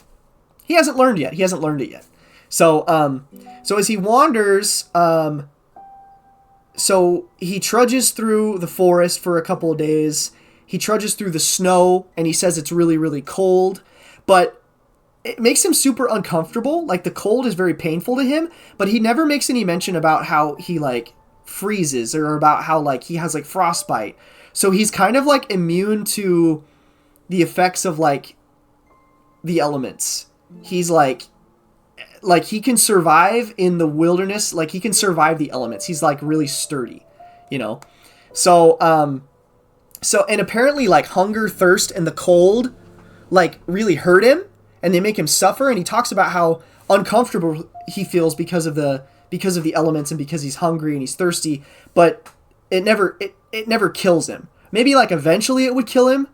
he hasn't learned yet. He hasn't learned it yet. So as he wanders, so he trudges through the forest for a couple of days. He trudges through the snow, and he says it's really, really cold. But it makes him super uncomfortable. Like, the cold is very painful to him, but he never makes any mention about how he, like, freezes or about how, like, he has, like, frostbite. So he's kind of, like, immune to the effects of, like, the elements. He's, like he can survive in the wilderness. Like, he can survive the elements. He's, like, really sturdy, you know? So, and apparently, like, hunger, thirst, and the cold, like, really hurt him, and they make him suffer, and he talks about how uncomfortable he feels because of the elements and because he's hungry and he's thirsty, but it never kills him. Maybe, like, eventually it would kill him,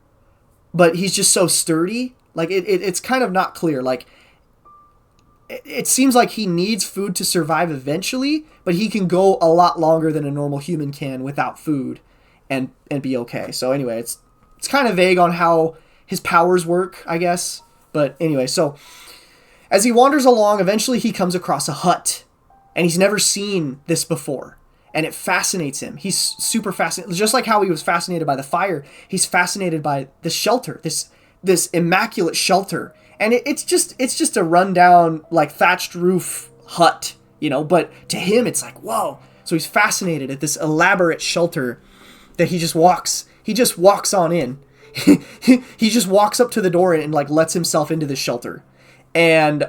but he's just so sturdy. Like, it's kind of not clear. Like, it seems like he needs food to survive eventually, but he can go a lot longer than a normal human can without food and be okay. So anyway, it's kind of vague on how his powers work, I guess. But anyway, so as he wanders along, eventually he comes across a hut, and he's never seen this before. And it fascinates him. He's super fascinated. Just like how he was fascinated by the fire, he's fascinated by the shelter, this immaculate shelter. And it's just a rundown, like, thatched roof hut, you know, but to him it's like, whoa. So he's fascinated at this elaborate shelter that he just walks on in. He just walks up to the door and like lets himself into the shelter. And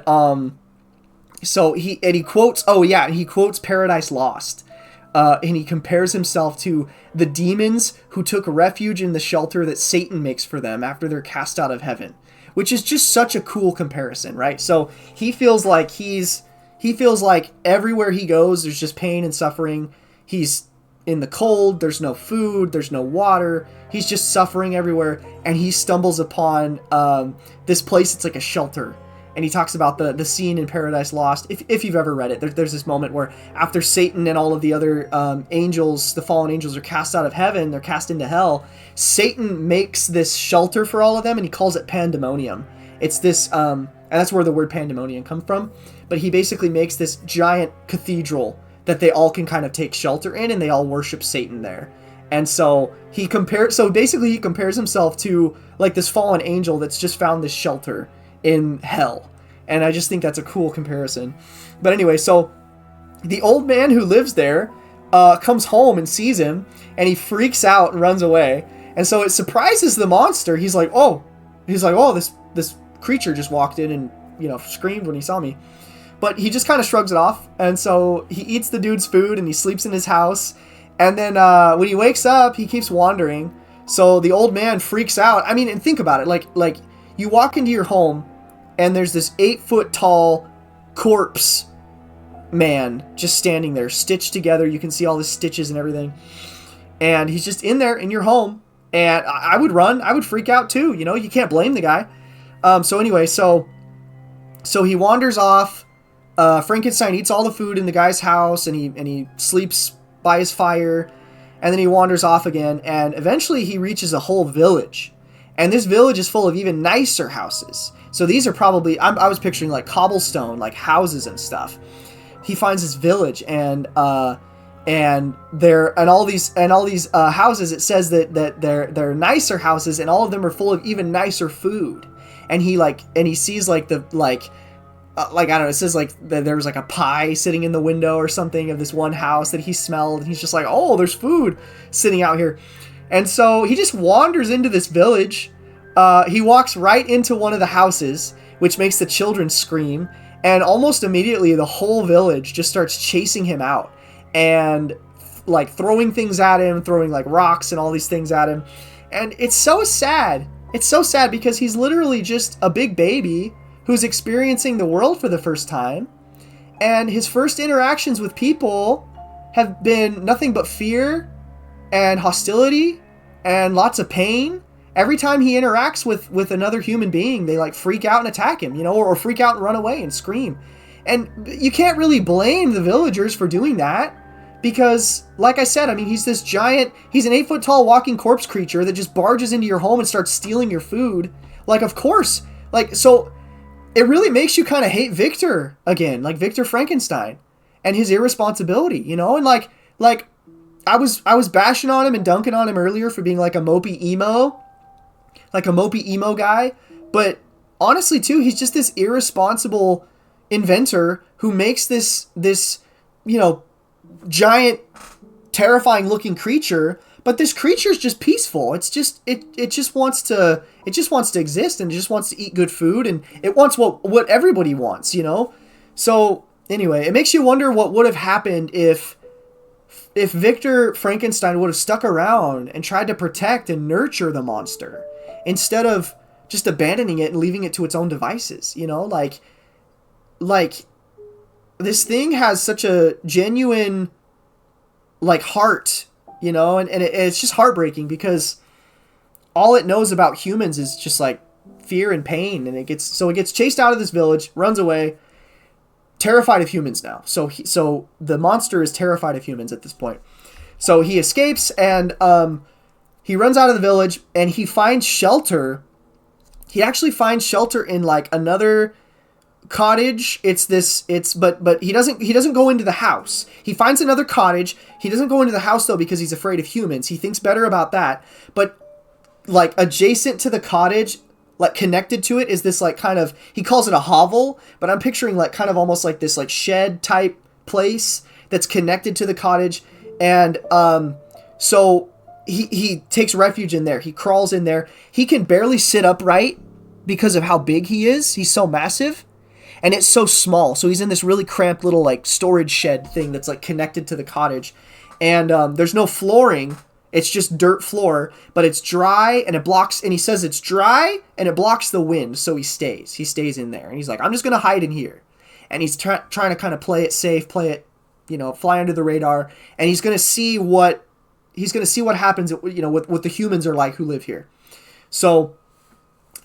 so he quotes Paradise Lost. And he compares himself to the demons who took refuge in the shelter that Satan makes for them after they're cast out of heaven, which is just such a cool comparison, right? So he feels like everywhere he goes, there's just pain and suffering. He's in the cold, there's no food, there's no water. He's just suffering everywhere, and he stumbles upon this place. It's like a shelter. And he talks about the scene in Paradise Lost. If you've ever read it, there's this moment where after Satan and all of the other angels, the fallen angels, are cast out of heaven, they're cast into hell, Satan makes this shelter for all of them, and he calls it Pandemonium. It's this, and that's where the word pandemonium comes from. But he basically makes this giant cathedral that they all can kind of take shelter in, and they all worship Satan there. And so he compares himself to like this fallen angel that's just found this shelter in hell. And I just think that's a cool comparison. But anyway, so the old man who lives there comes home and sees him, and he freaks out and runs away. And so it surprises the monster. He's like, oh, this creature just walked in and, you know, screamed when he saw me. But he just kind of shrugs it off. And so he eats the dude's food and he sleeps in his house. And then when he wakes up, he keeps wandering. So the old man freaks out. I mean, and think about it. Like you walk into your home and there's this 8-foot tall corpse man just standing there, stitched together. You can see all the stitches and everything. And he's just in there in your home. And I would run. I would freak out too. You know, you can't blame the guy. So anyway, so he wanders off. Frankenstein eats all the food in the guy's house, and he sleeps by his fire. And then he wanders off again. And eventually he reaches a whole village. And this village is full of even nicer houses. So these are probably, I was picturing like cobblestone, like houses and stuff. He finds this village, and all these houses. It says that they're nicer houses, and all of them are full of even nicer food. And he sees I don't know. It says like there was like a pie sitting in the window or something of this one house that he smelled, and he's just like, oh, there's food sitting out here. And so he just wanders into this village. He walks right into one of the houses, which makes the children scream. And almost immediately, the whole village just starts chasing him out and like throwing things at him, throwing like rocks and all these things at him. And it's so sad. It's so sad because he's literally just a big baby who's experiencing the world for the first time. And his first interactions with people have been nothing but fear and hostility and lots of pain. Every time he interacts with another human being, they like freak out and attack him, you know, or freak out and run away and scream. And you can't really blame the villagers for doing that because, like I said, I mean, he's an 8-foot tall walking corpse creature that just barges into your home and starts stealing your food. Like, of course, like, so it really makes you kind of hate Victor again, like Victor Frankenstein and his irresponsibility, you know, and like I was bashing on him and dunking on him earlier for being like a mopey emo guy, but honestly too, he's just this irresponsible inventor who makes this you know, giant terrifying looking creature, but this creature's just peaceful. It just wants to exist, and it just wants to eat good food, and it wants what everybody wants, you know. So anyway, it makes you wonder what would have happened if Victor Frankenstein would have stuck around and tried to protect and nurture the monster instead of just abandoning it and leaving it to its own devices, you know, like this thing has such a genuine like heart, you know, and it's just heartbreaking because all it knows about humans is just like fear and pain, and it gets chased out of this village, runs away, terrified of humans now. So the monster is terrified of humans at this point. So he escapes, and he runs out of the village, and he finds shelter. He actually finds shelter in like another cottage. But he doesn't go into the house. He finds another cottage. He doesn't go into the house though because he's afraid of humans. He thinks better about that. But like adjacent to the cottage, like connected to it, is this like kind of, he calls it a hovel, but I'm picturing like kind of almost like this like shed type place that's connected to the cottage. And so he takes refuge in there. He crawls in there. He can barely sit upright because of how big he is. He's so massive, and it's so small. So he's in this really cramped little like storage shed thing that's like connected to the cottage. And there's no flooring. It's just dirt floor, but it's dry, and it blocks, and he says it's dry and it blocks the wind. So he stays in there, and he's like, I'm just going to hide in here. And he's trying to kind of play it safe, you know, fly under the radar. And he's going to see what happens, you know, what the humans are like who live here. So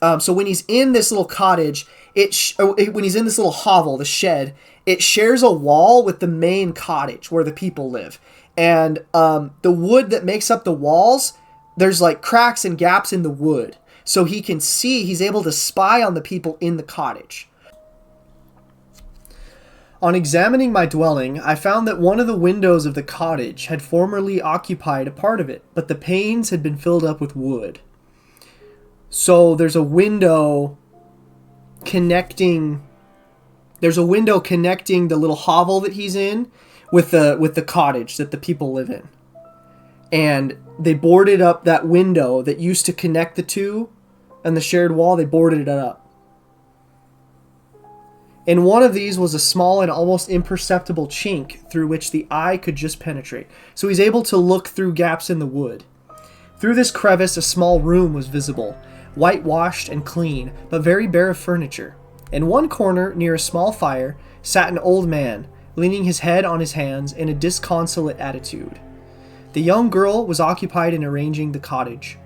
when he's in this little cottage, when he's in this little hovel, the shed, it shares a wall with the main cottage where the people live. And the wood that makes up the walls, there's like cracks and gaps in the wood. So he's able to spy on the people in the cottage. On examining my dwelling, I found that one of the windows of the cottage had formerly occupied a part of it, but the panes had been filled up with wood. So there's a window connecting the little hovel that he's in with the cottage that the people live in. And they boarded up that window that used to connect the two and the shared wall. They boarded it up. In one of these was a small and almost imperceptible chink through which the eye could just penetrate, so he's able to look through gaps in the wood. Through this crevice, a small room was visible, whitewashed and clean, but very bare of furniture. In one corner, near a small fire, sat an old man, leaning his head on his hands in a disconsolate attitude. The young girl was occupied in arranging the cottage.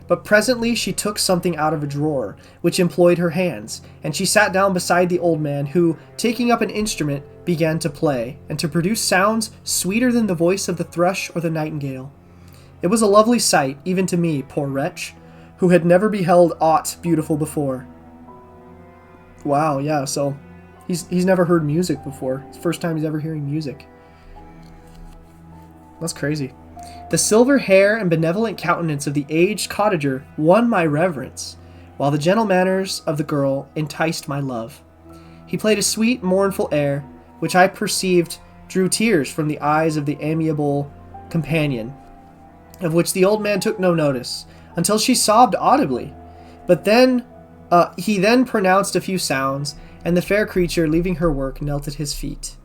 But presently she took something out of a drawer, which employed her hands, and she sat down beside the old man, who, taking up an instrument, began to play, and to produce sounds sweeter than the voice of the thrush or the nightingale. It was a lovely sight, even to me, poor wretch, who had never beheld aught beautiful before. Wow, yeah, so he's never heard music before. It's the first time he's ever hearing music. That's crazy. The silver hair and benevolent countenance of the aged cottager won my reverence, while the gentle manners of the girl enticed my love. He played a sweet, mournful air, which I perceived drew tears from the eyes of the amiable companion, of which the old man took no notice, until she sobbed audibly. But he then pronounced a few sounds, and the fair creature, leaving her work, knelt at his feet.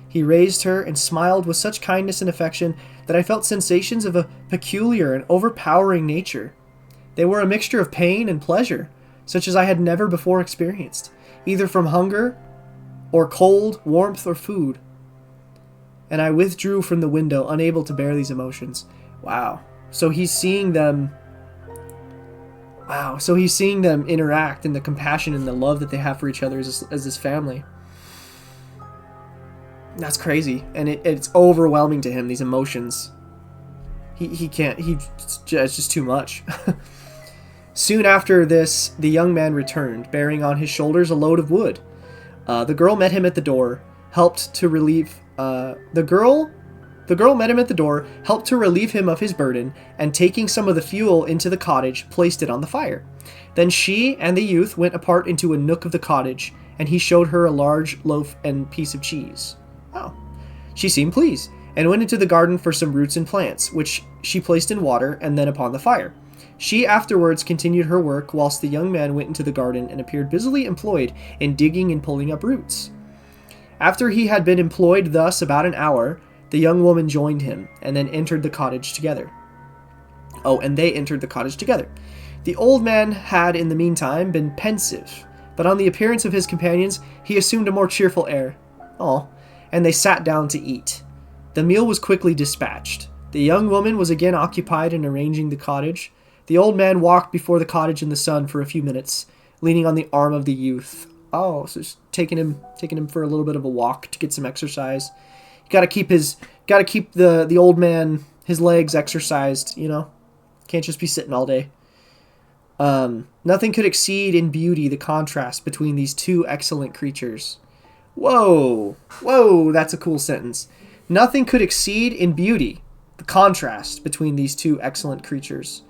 He raised her and smiled with such kindness and affection that I felt sensations of a peculiar and overpowering nature. They were a mixture of pain and pleasure, such as I had never before experienced, either from hunger or cold, warmth, or food. And I withdrew from the window, unable to bear these emotions. Wow. So he's seeing them interact, and the compassion and the love that they have for each other as this family. That's crazy, and it's overwhelming to him, these emotions. It's just too much. Soon after this, the young man returned, bearing on his shoulders a load of wood. The girl met him at the door, helped to relieve him of his burden, and taking some of the fuel into the cottage, placed it on the fire. Then she and the youth went apart into a nook of the cottage, and he showed her a large loaf and piece of cheese. Oh. She seemed pleased, and went into the garden for some roots and plants, which she placed in water and then upon the fire. She afterwards continued her work, whilst the young man went into the garden and appeared busily employed in digging and pulling up roots. After he had been employed thus about an hour, the young woman joined him, and then entered the cottage together. They entered the cottage together. The old man had in the meantime been pensive, but on the appearance of his companions he assumed a more cheerful air. And they sat down to eat. The meal was quickly dispatched. The young woman was again occupied in arranging the cottage. The old man walked before the cottage in the sun for a few minutes, leaning on the arm of the youth. So just taking him for a little bit of a walk to get some exercise. Gotta keep the old man, his legs exercised, Can't just be sitting all day. Nothing could exceed in beauty the contrast between these two excellent creatures. Whoa, that's a cool sentence. Nothing could exceed in beauty the contrast between these two excellent creatures.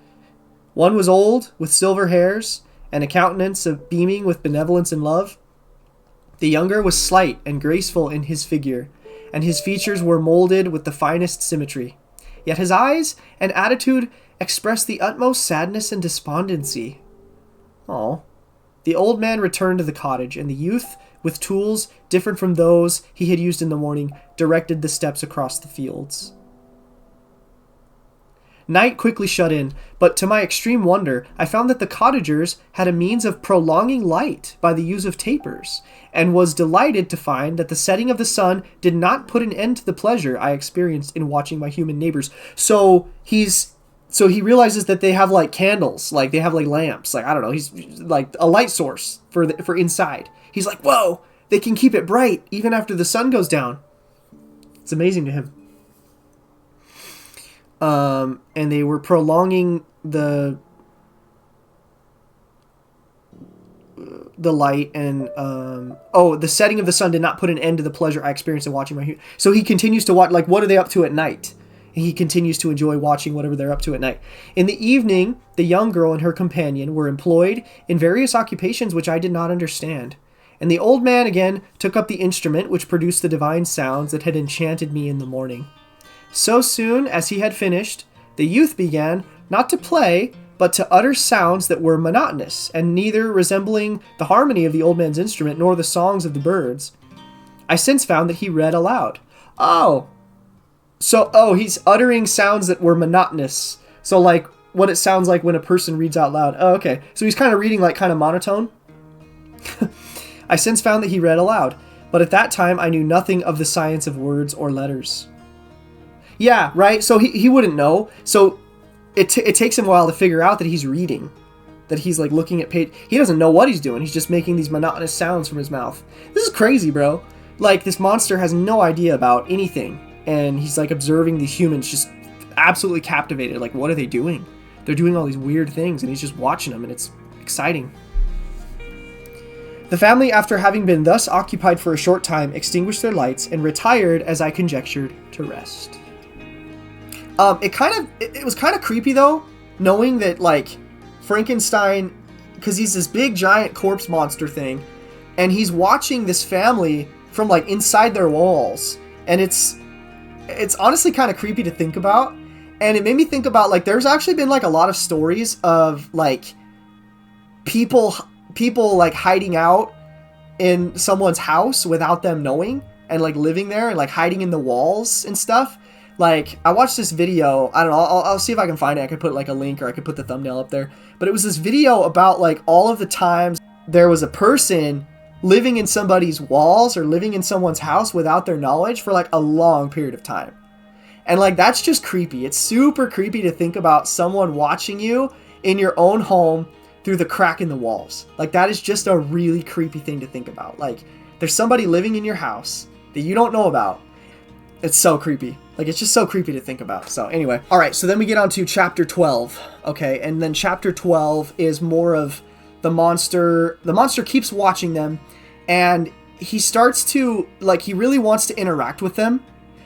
One was old, with silver hairs, and a countenance of beaming with benevolence and love. The younger was slight and graceful in his figure, and his features were molded with the finest symmetry. Yet his eyes and attitude expressed the utmost sadness and despondency. The old man returned to the cottage, and the youth, with tools different from those he had used in the morning, directed the steps across the fields. Night quickly shut in, but to my extreme wonder, I found that the cottagers had a means of prolonging light by the use of tapers, and was delighted to find that the setting of the sun did not put an end to the pleasure I experienced in watching my human neighbors. So he realizes that they have candles, they have lamps, I don't know, he's like a light source for inside. He's like, whoa, they can keep it bright even after the sun goes down. It's amazing to him. And they were prolonging the light, and the setting of the sun did not put an end to the pleasure I experienced in watching my. So he continues to watch. What are they up to at night? And he continues to enjoy watching whatever they're up to at night. In the evening, the young girl and her companion were employed in various occupations which I did not understand. And the old man again took up the instrument which produced the divine sounds that had enchanted me in the morning. So soon as he had finished, The youth began, not to play, but to utter sounds that were monotonous, and neither resembling the harmony of the old man's instrument nor the songs of the birds. I since found that he read aloud. He's uttering sounds that were monotonous. So like what it sounds like when a person reads out loud. Oh, okay. So he's kind of reading like kind of monotone. I since found that he read aloud, but at that time I knew nothing of the science of words or letters. Yeah, right? So he wouldn't know. So it takes him a while to figure out that he's reading. That he's like looking at page. He doesn't know what he's doing. He's just making these monotonous sounds from his mouth. This is crazy, bro. Like, this monster has no idea about anything. And he's like observing these humans just absolutely captivated. Like, what are they doing? They're doing all these weird things, and he's just watching them, and it's exciting. The family, after having been thus occupied for a short time, extinguished their lights and retired, as I conjectured, to rest. It was kind of creepy though, knowing that like Frankenstein, because he's this big giant corpse monster thing, and he's watching this family from like inside their walls, and it's honestly kind of creepy to think about. And it made me think about like there's actually been like a lot of stories of like people like hiding out in someone's house without them knowing, and like living there and like hiding in the walls and stuff. Like, I watched this video, I don't know, I'll see if I can find it. I could put like a link, or I could put the thumbnail up there. But it was this video about like all of the times there was a person living in somebody's walls or living in someone's house without their knowledge for like a long period of time. And like, that's just creepy. It's super creepy to think about someone watching you in your own home through the crack in the walls. Like, that is just a really creepy thing to think about. Like, there's somebody living in your house that you don't know about. It's so creepy. Like, it's just so creepy to think about. So anyway, all right, so then we get on to chapter 12. Okay, and then chapter 12 is more of the monster. The monster keeps watching them, and he starts to, like, he really wants to interact with them,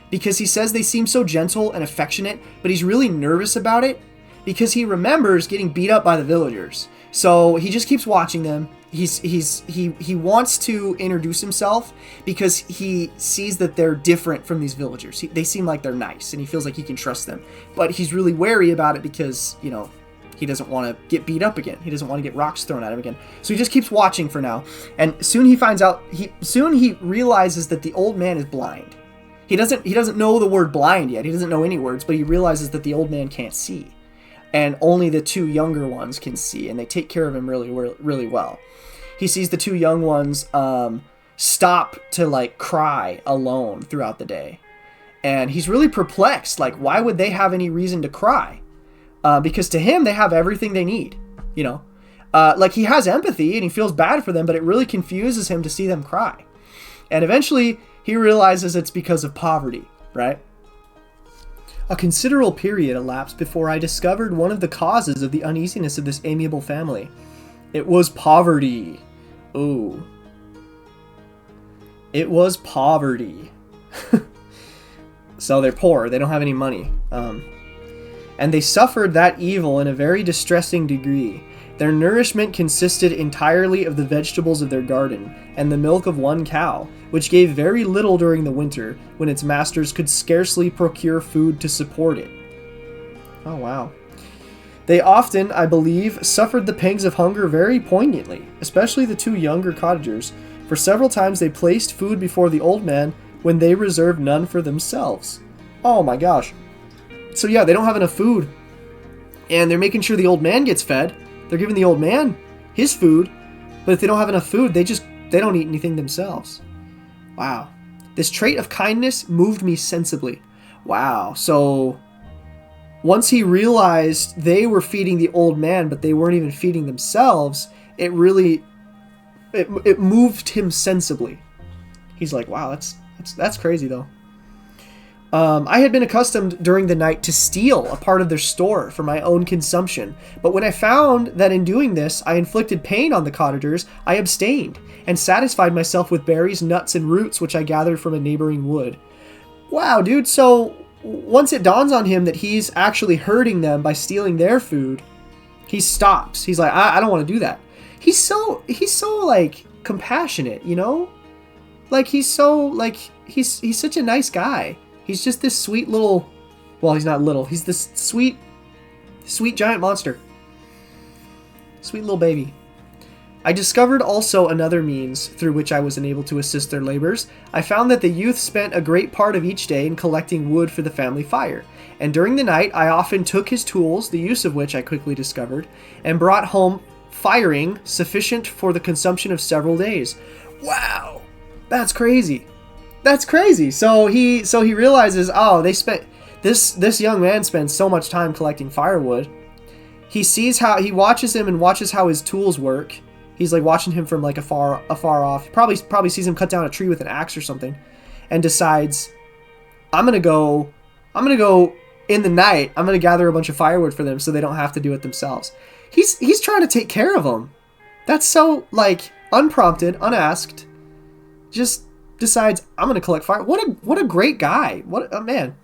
because he says they seem so gentle and affectionate, but he's really nervous about it because he remembers getting beat up by the villagers. So he just keeps watching them. He wants to introduce himself because he sees that they're different from these villagers. They seem like they're nice, and he feels like he can trust them. But he's really wary about it because, you know, he doesn't want to get beat up again. He doesn't want to get rocks thrown at him again. So he just keeps watching for now. And soon he realizes that the old man is blind. He doesn't know the word blind yet. He doesn't know any words, but he realizes that the old man can't see. And only the two younger ones can see, and they take care of him really, really well. He sees the two young ones stop to like cry alone throughout the day. And he's really perplexed. Like, why would they have any reason to cry? Because to him, they have everything they need, you know. Like, he has empathy and he feels bad for them, but it really confuses him to see them cry. And eventually, he realizes it's because of poverty, right? A considerable period elapsed before I discovered one of the causes of the uneasiness of this amiable family. It was poverty. Ooh. It was poverty. So they're poor. They don't have any money. And they suffered that evil in a very distressing degree. Their nourishment consisted entirely of the vegetables of their garden and the milk of one cow, which gave very little during the winter, when its masters could scarcely procure food to support it. Oh, wow. They often, I believe, suffered the pangs of hunger very poignantly, especially the two younger cottagers, for several times they placed food before the old man when they reserved none for themselves. Oh my gosh. So yeah, they don't have enough food, and they're making sure the old man gets fed. They're giving the old man his food, but if they don't have enough food, they don't eat anything themselves. Wow. This trait of kindness moved me sensibly. Wow. So once he realized they were feeding the old man, but they weren't even feeding themselves, it moved him sensibly. He's like, wow, that's crazy though. I had been accustomed during the night to steal a part of their store for my own consumption, but when I found that in doing this I inflicted pain on the cottagers, I abstained and satisfied myself with berries, nuts, and roots which I gathered from a neighboring wood. Wow, dude, so once it dawns on him that he's actually hurting them by stealing their food, he stops. He's like, I don't want to do that. He's so like compassionate, you know? Like, he's such a nice guy. He's just this sweet little Well, he's not little. He's this sweet giant monster. Sweet little baby. I discovered also another means through which I was enabled to assist their labors. I found that the youth spent a great part of each day in collecting wood for the family fire, and during the night I often took his tools, the use of which I quickly discovered, and brought home firing sufficient for the consumption of several days. Wow, that's crazy. That's crazy. So he realizes, oh, they spent this young man spends so much time collecting firewood. He watches him and watches how his tools work. He's like watching him from like afar off. Probably sees him cut down a tree with an axe or something, and decides, I'm gonna go in the night. I'm gonna gather a bunch of firewood for them so they don't have to do it themselves. He's trying to take care of them. That's so like unprompted, unasked. Just decides, I'm gonna collect fire. What a great guy. What a man.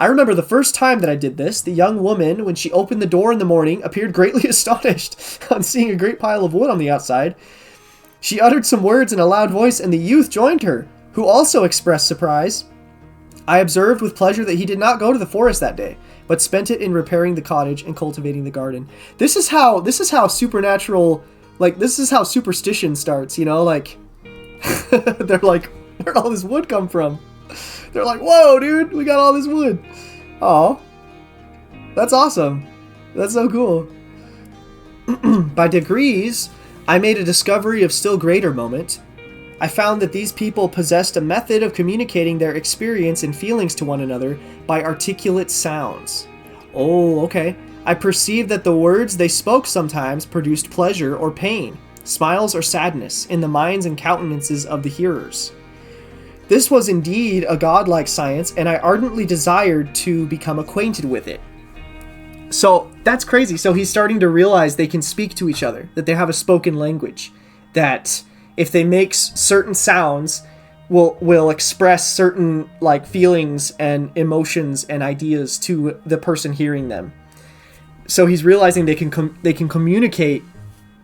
I remember the first time that I did this, the young woman, when she opened the door in the morning, appeared greatly astonished on seeing a great pile of wood on the outside. She uttered some words in a loud voice, and the youth joined her, who also expressed surprise. I observed with pleasure that he did not go to the forest that day, but spent it in repairing the cottage and cultivating the garden. This is how supernatural, like, this is how superstition starts, you know, like, they're like, where'd all this wood come from? They're like, whoa, dude, we got all this wood. Oh, that's awesome. That's so cool. By degrees, I made a discovery of still greater moment. I found that these people possessed a method of communicating their experience and feelings to one another by articulate sounds. Oh, okay. I perceived that the words they spoke sometimes produced pleasure or pain, smiles or sadness in the minds and countenances of the hearers. This was indeed a godlike science, and I ardently desired to become acquainted with it. So that's crazy. So he's starting to realize they can speak to each other, that they have a spoken language, that if they make certain sounds, will express certain like feelings and emotions and ideas to the person hearing them. So he's realizing they can communicate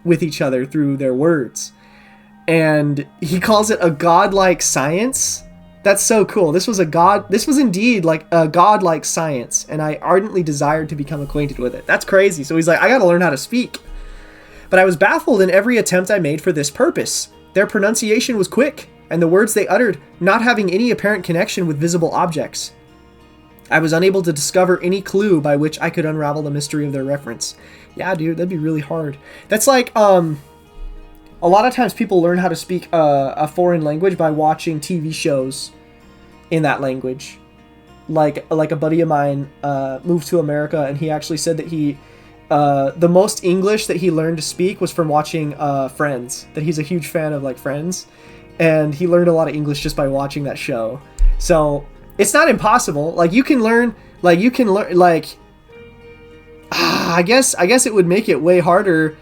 with each other through their words. And he calls it a godlike science. That's so cool. This was indeed like a godlike science, and I ardently desired to become acquainted with it. That's crazy. So he's like, I gotta learn how to speak. But I was baffled in every attempt I made for this purpose. Their pronunciation was quick, and the words they uttered not having any apparent connection with visible objects. I was unable to discover any clue by which I could unravel the mystery of their reference. Yeah, dude, that'd be really hard. That's like, a lot of times people learn how to speak a foreign language by watching TV shows in that language. Like a buddy of mine moved to America, and he actually said that the most English that he learned to speak was from watching Friends. That he's a huge fan of like Friends, and he learned a lot of English just by watching that show. So it's not impossible. Like you can learn. I guess it would make it way harder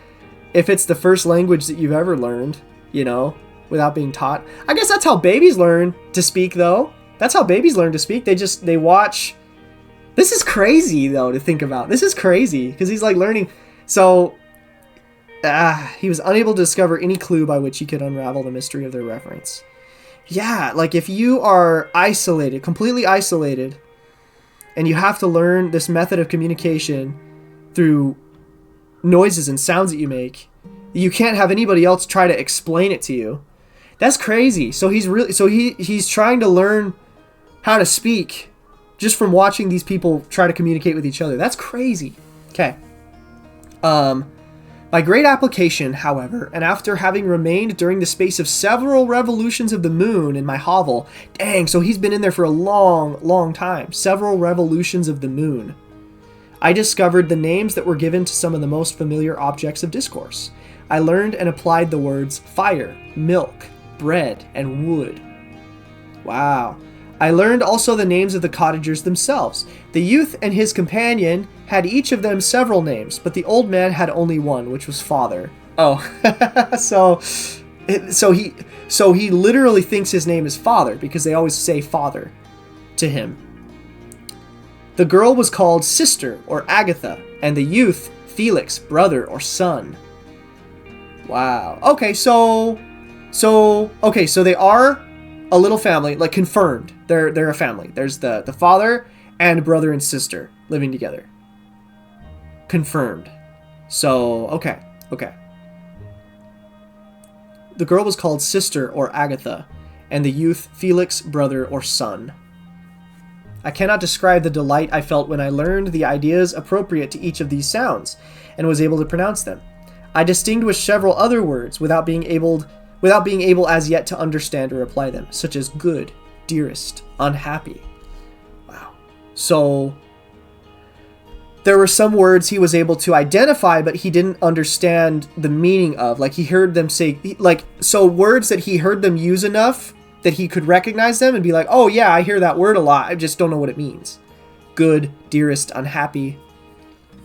if it's the first language that you've ever learned, you know, without being taught. I guess that's how babies learn to speak, though. That's how babies learn to speak. They watch. This is crazy, though, to think about. This is crazy, because he's, like, learning. So, he was unable to discover any clue by which he could unravel the mystery of their reference. Yeah, like, if you are isolated, completely isolated, and you have to learn this method of communication through noises and sounds that you make, you can't have anybody else try to explain it to you. That's crazy. So he's trying to learn how to speak just from watching these people try to communicate with each other. That's crazy. Okay. By great application, however, and after having remained during the space of several revolutions of the moon in my hovel, dang, so he's been in there for a long time. Several revolutions of the moon. I discovered the names that were given to some of the most familiar objects of discourse. I learned and applied the words fire, milk, bread, and wood. Wow. I learned also the names of the cottagers themselves. The youth and his companion had each of them several names, but the old man had only one, which was father. Oh, so he literally thinks his name is father because they always say father to him. The girl was called Sister or Agatha, and the youth Felix, brother or son. Wow. Okay, so they are a little family, like confirmed. They're a family. There's the father and brother and sister living together. Confirmed. So, okay. The girl was called Sister or Agatha, and the youth Felix, brother or son. I cannot describe the delight I felt when I learned the ideas appropriate to each of these sounds, and was able to pronounce them. I distinguished several other words without being able as yet to understand or apply them, such as good, dearest, unhappy. Wow. So there were some words he was able to identify, but he didn't understand the meaning of. Like, he heard them say, so words that he heard them use enough that he could recognize them and be like, oh yeah, I hear that word a lot, I just don't know what it means. Good, dearest, unhappy.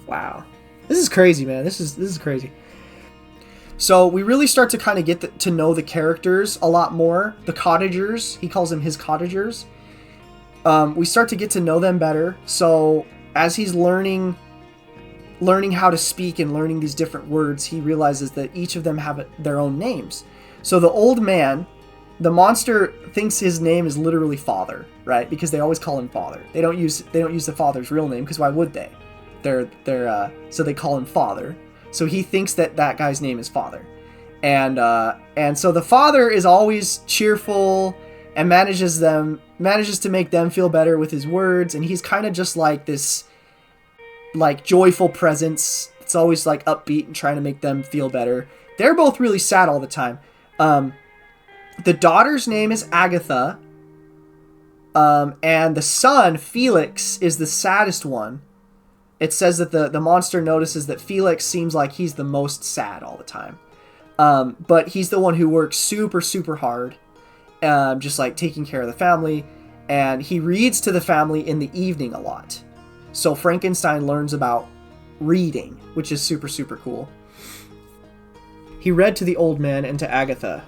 Wow. This is crazy, man. This is crazy. So we really start to kind of get to know the characters a lot more. The cottagers, he calls them his cottagers. We start to get to know them better. So as he's learning how to speak and learning these different words, he realizes that each of them have their own names. So the old man, the monster thinks his name is literally Father, right? Because they always call him Father. They don't use the father's real name, because why would they? So they call him Father. So he thinks that guy's name is Father. And so the father is always cheerful and manages to make them feel better with his words, and he's kind of just like this like joyful presence. It's always like upbeat and trying to make them feel better. They're both really sad all the time. The daughter's name is Agatha, and the son, Felix, is the saddest one. It says that the monster notices that Felix seems like he's the most sad all the time. But he's the one who works super, super hard, just like taking care of the family. And he reads to the family in the evening a lot. So Frankenstein learns about reading, which is super, super cool. He read to the old man and to Agatha.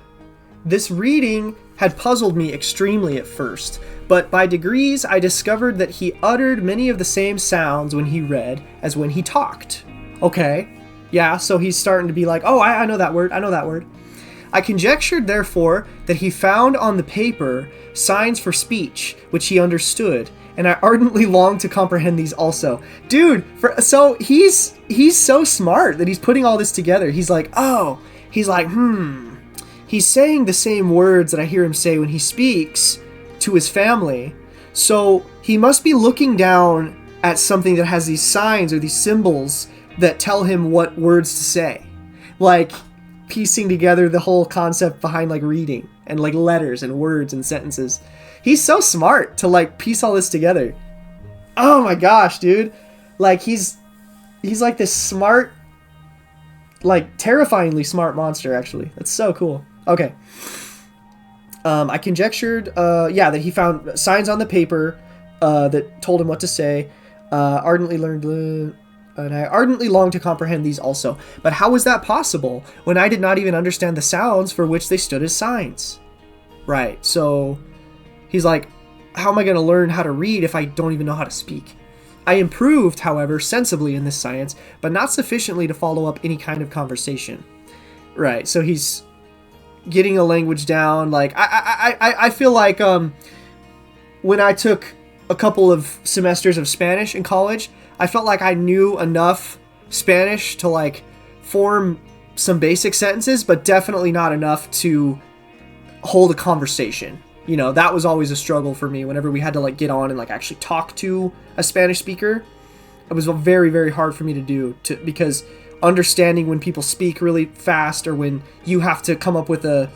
This reading had puzzled me extremely at first, but by degrees I discovered that he uttered many of the same sounds when he read as when he talked. Okay, yeah, so he's starting to be like, oh, I know that word, I conjectured, therefore, that he found on the paper signs for speech, which he understood, and I ardently longed to comprehend these also. Dude, so he's so smart that he's putting all this together. He's like, he's saying the same words that I hear him say when he speaks to his family. So he must be looking down at something that has these signs or these symbols that tell him what words to say. Like piecing together the whole concept behind like reading and like letters and words and sentences. He's so smart to like piece all this together. Oh my gosh, dude. Like he's like this smart, like terrifyingly smart monster, actually. That's so cool. Okay. I conjectured, that he found signs on the paper that told him what to say. And I ardently longed to comprehend these also. But how was that possible when I did not even understand the sounds for which they stood as signs? Right, so he's like, how am I going to learn how to read if I don't even know how to speak? I improved, however, sensibly in this science, but not sufficiently to follow up any kind of conversation. Right, so he's getting a language down. Like I feel like when I took a couple of semesters of Spanish in college, I felt like I knew enough Spanish to like form some basic sentences, but definitely not enough to hold a conversation. You know, that was always a struggle for me whenever we had to like get on and like actually talk to a Spanish speaker. It was very, very hard for me to do because understanding when people speak really fast or when you have to come up with a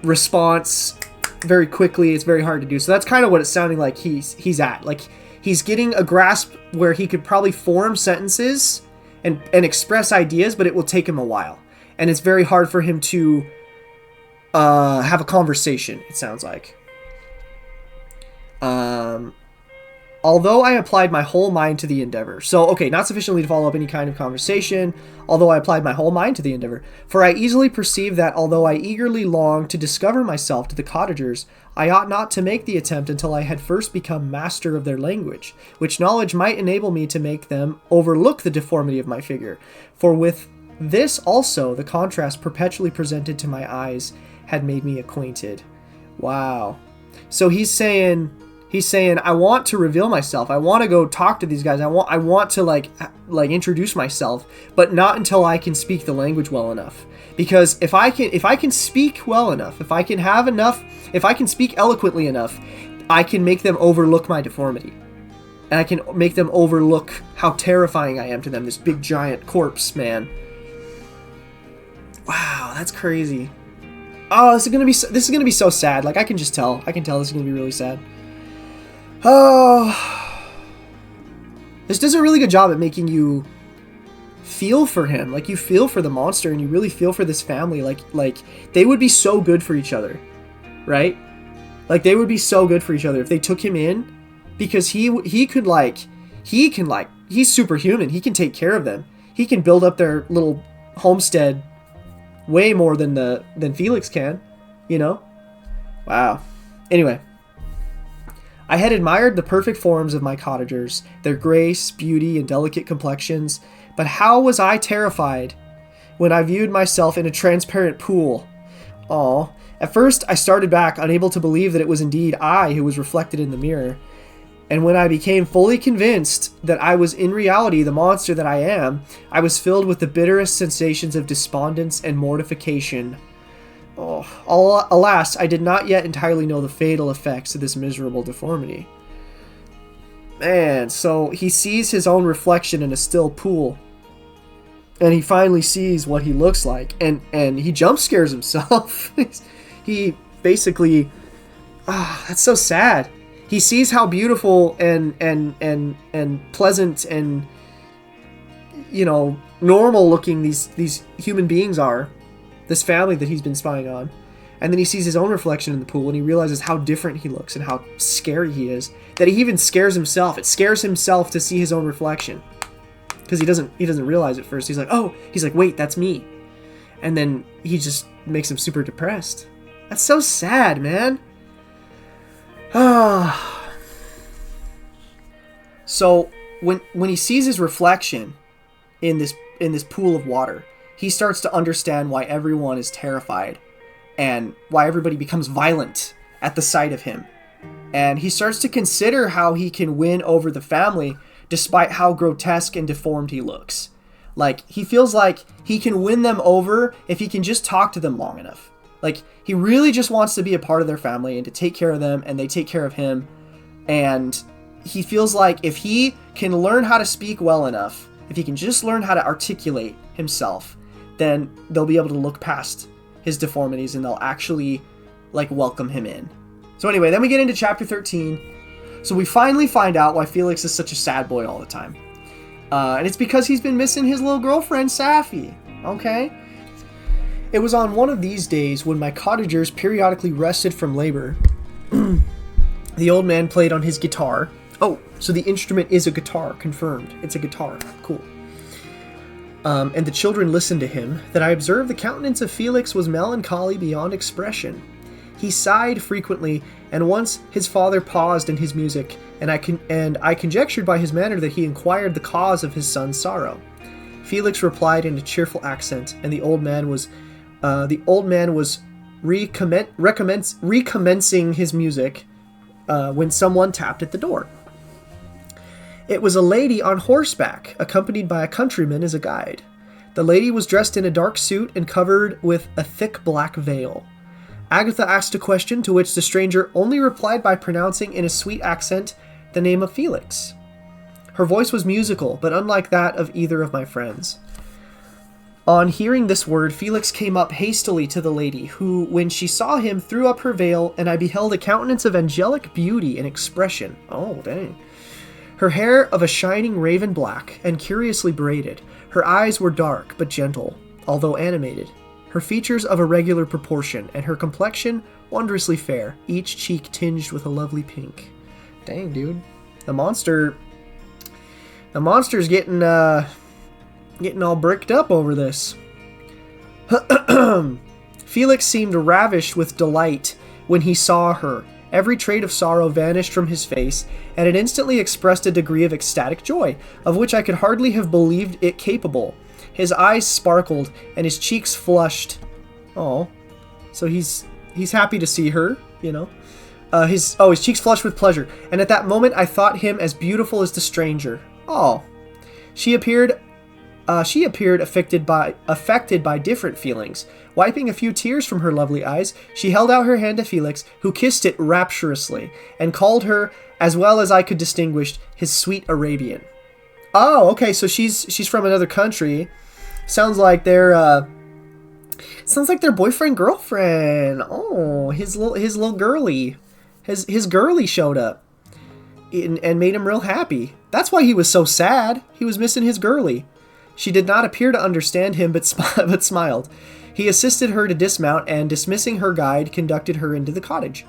response very quickly, it's very hard to do. So that's kind of what it's sounding like he's at. Like he's getting a grasp where he could probably form sentences and express ideas, but it will take him a while. And it's very hard for him to have a conversation, it sounds like. Although I applied my whole mind to the endeavor. So, okay, not sufficiently to follow up any kind of conversation, although I applied my whole mind to the endeavor. For I easily perceive that, although I eagerly longed to discover myself to the cottagers, I ought not to make the attempt until I had first become master of their language, which knowledge might enable me to make them overlook the deformity of my figure. For with this also, the contrast perpetually presented to my eyes had made me acquainted. Wow. So he's saying, He's saying, I want to reveal myself. I want to go talk to these guys. I want to like introduce myself, but not until I can speak the language well enough. Because if I can speak well enough, if I can speak eloquently enough, I can make them overlook my deformity. And I can make them overlook how terrifying I am to them, this big giant corpse man. Wow, that's crazy. Oh, this is gonna be so sad. Like, I can tell this is gonna be really sad. Oh, this does a really good job at making you feel for him. Like, you feel for the monster, and you really feel for this family. Like they would be so good for each other, right? Like, they would be so good for each other if they took him in, because he's superhuman. He can take care of them. He can build up their little homestead way more than Felix can, you know? Wow. Anyway, I had admired the perfect forms of my cottagers, their grace, beauty, and delicate complexions, but how was I terrified when I viewed myself in a transparent pool? Aw. At first, I started back, unable to believe that it was indeed I who was reflected in the mirror. And when I became fully convinced that I was in reality the monster that I am, I was filled with the bitterest sensations of despondence and mortification. Oh, alas, I did not yet entirely know the fatal effects of this miserable deformity. Man, so he sees his own reflection in a still pool. And he finally sees what he looks like. And he jump scares himself. He basically... that's so sad. He sees how beautiful and pleasant and, you know, normal looking these human beings are. This family that he's been spying on. And then he sees his own reflection in the pool, and he realizes how different he looks and how scary he is. That he even scares himself. It scares himself to see his own reflection. Because he doesn't realize it first. He's like, wait, that's me. And then he just makes him super depressed. That's so sad, man. So when he sees his reflection in this pool of water, he starts to understand why everyone is terrified and why everybody becomes violent at the sight of him. And he starts to consider how he can win over the family despite how grotesque and deformed he looks. Like, he feels like he can win them over if he can just talk to them long enough. Like, he really just wants to be a part of their family and to take care of them, and they take care of him. And he feels like if he can learn how to speak well enough, if he can just learn how to articulate himself, then they'll be able to look past his deformities and they'll actually, like, welcome him in. So anyway, then we get into chapter 13. So we finally find out why Felix is such a sad boy all the time. And it's because he's been missing his little girlfriend, Safi. Okay? It was on one of these days when my cottagers periodically rested from labor. The old man played on his guitar. Oh, so the instrument is a guitar, confirmed. It's a guitar. Cool. And the children listened to him, that I observed the countenance of Felix was melancholy beyond expression. He sighed frequently, and once his father paused in his music, and I conjectured by his manner that he inquired the cause of his son's sorrow. Felix replied in a cheerful accent, and the old man was recommencing his music when someone tapped at the door. It was a lady on horseback, accompanied by a countryman as a guide. The lady was dressed in a dark suit and covered with a thick black veil. Agatha asked a question, to which the stranger only replied by pronouncing in a sweet accent the name of Felix. Her voice was musical, but unlike that of either of my friends. On hearing this word, Felix came up hastily to the lady, who, when she saw him, threw up her veil, and I beheld a countenance of angelic beauty and expression. Oh, dang. Her hair of a shining raven black, and curiously braided. Her eyes were dark, but gentle, although animated. Her features of a regular proportion, and her complexion wondrously fair, each cheek tinged with a lovely pink. Dang, dude. The monster's getting all bricked up over this. Felix seemed ravished with delight when he saw her. Every trait of sorrow vanished from his face, and it instantly expressed a degree of ecstatic joy, of which I could hardly have believed it capable. His eyes sparkled, and his cheeks flushed. Oh, so he's happy to see her, you know. His cheeks flushed with pleasure, and at that moment I thought him as beautiful as the stranger. Oh, she appeared affected by different feelings. Wiping a few tears from her lovely eyes, she held out her hand to Felix, who kissed it rapturously, and called her, as well as I could distinguish, his sweet Arabian. Oh, okay, so she's from another country. Sounds like they're boyfriend girlfriend. Oh, his little girly, his girly showed up, and made him real happy. That's why he was so sad. He was missing his girly. She did not appear to understand him, but smiled. He assisted her to dismount and, dismissing her guide, conducted her into the cottage.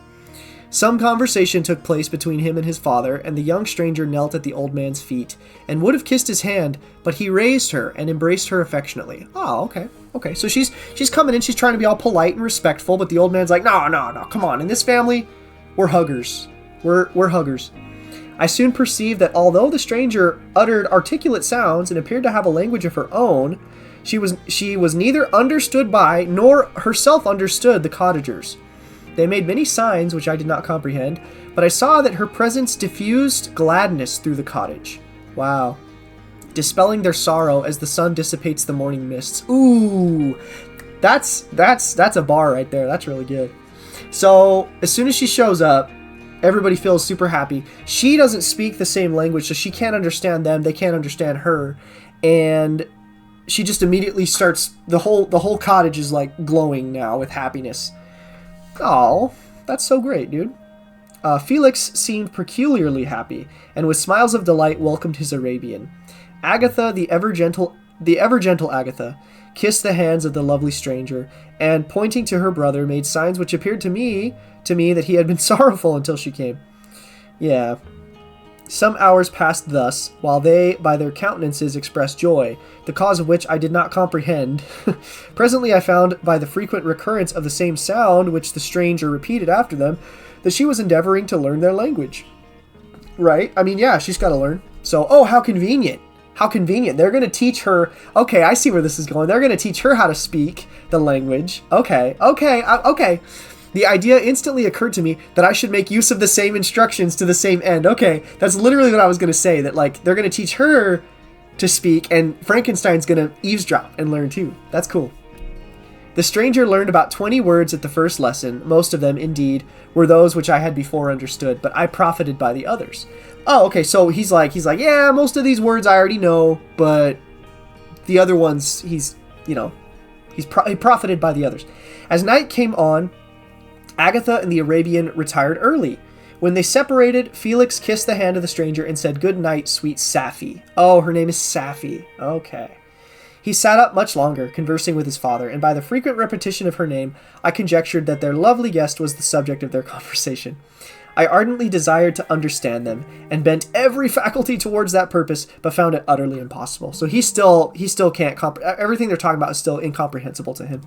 Some conversation took place between him and his father, and the young stranger knelt at the old man's feet and would have kissed his hand, but he raised her and embraced her affectionately. Oh, okay. Okay, so she's coming in, she's trying to be all polite and respectful, but the old man's like, no, come on. In this family, we're huggers. We're huggers. I soon perceived that although the stranger uttered articulate sounds and appeared to have a language of her own, she was neither understood by nor herself understood the cottagers. They made many signs which I did not comprehend, but I saw that her presence diffused gladness through the cottage. Wow. Dispelling their sorrow as the sun dissipates the morning mists. Ooh, that's a bar right there. That's really good. So as soon as she shows up, everybody feels super happy. She doesn't speak the same language, so she can't understand them. They can't understand her, and she just immediately starts. The whole cottage is like glowing now with happiness. Oh, that's so great, dude. Felix seemed peculiarly happy, and with smiles of delight welcomed his Arabian. Agatha, the ever gentle Agatha, kissed the hands of the lovely stranger, and pointing to her brother, made signs which appeared to me that he had been sorrowful until she came. Yeah. Some hours passed thus, while they, by their countenances, expressed joy, the cause of which I did not comprehend. Presently I found, by the frequent recurrence of the same sound which the stranger repeated after them, that she was endeavoring to learn their language. Right? I mean, yeah, she's got to learn. So, oh, how convenient. How convenient. They're going to teach her... Okay, I see where this is going. They're going to teach her how to speak the language. Okay. The idea instantly occurred to me that I should make use of the same instructions to the same end. Okay, that's literally what I was going to say, that like they're going to teach her to speak and Frankenstein's going to eavesdrop and learn too. That's cool. The stranger learned about 20 words at the first lesson. Most of them, indeed, were those which I had before understood, but I profited by the others. Oh, okay, so he's like, yeah, most of these words I already know, but the other ones, he profited by the others. As night came on, Agatha and the Arabian retired early. When they separated, Felix kissed the hand of the stranger and said, "Good night, sweet Safi." Oh, her name is Safi. Okay. He sat up much longer, conversing with his father, and by the frequent repetition of her name, I conjectured that their lovely guest was the subject of their conversation. I ardently desired to understand them, and bent every faculty towards that purpose, but found it utterly impossible. So he still can't everything they're talking about is still incomprehensible to him.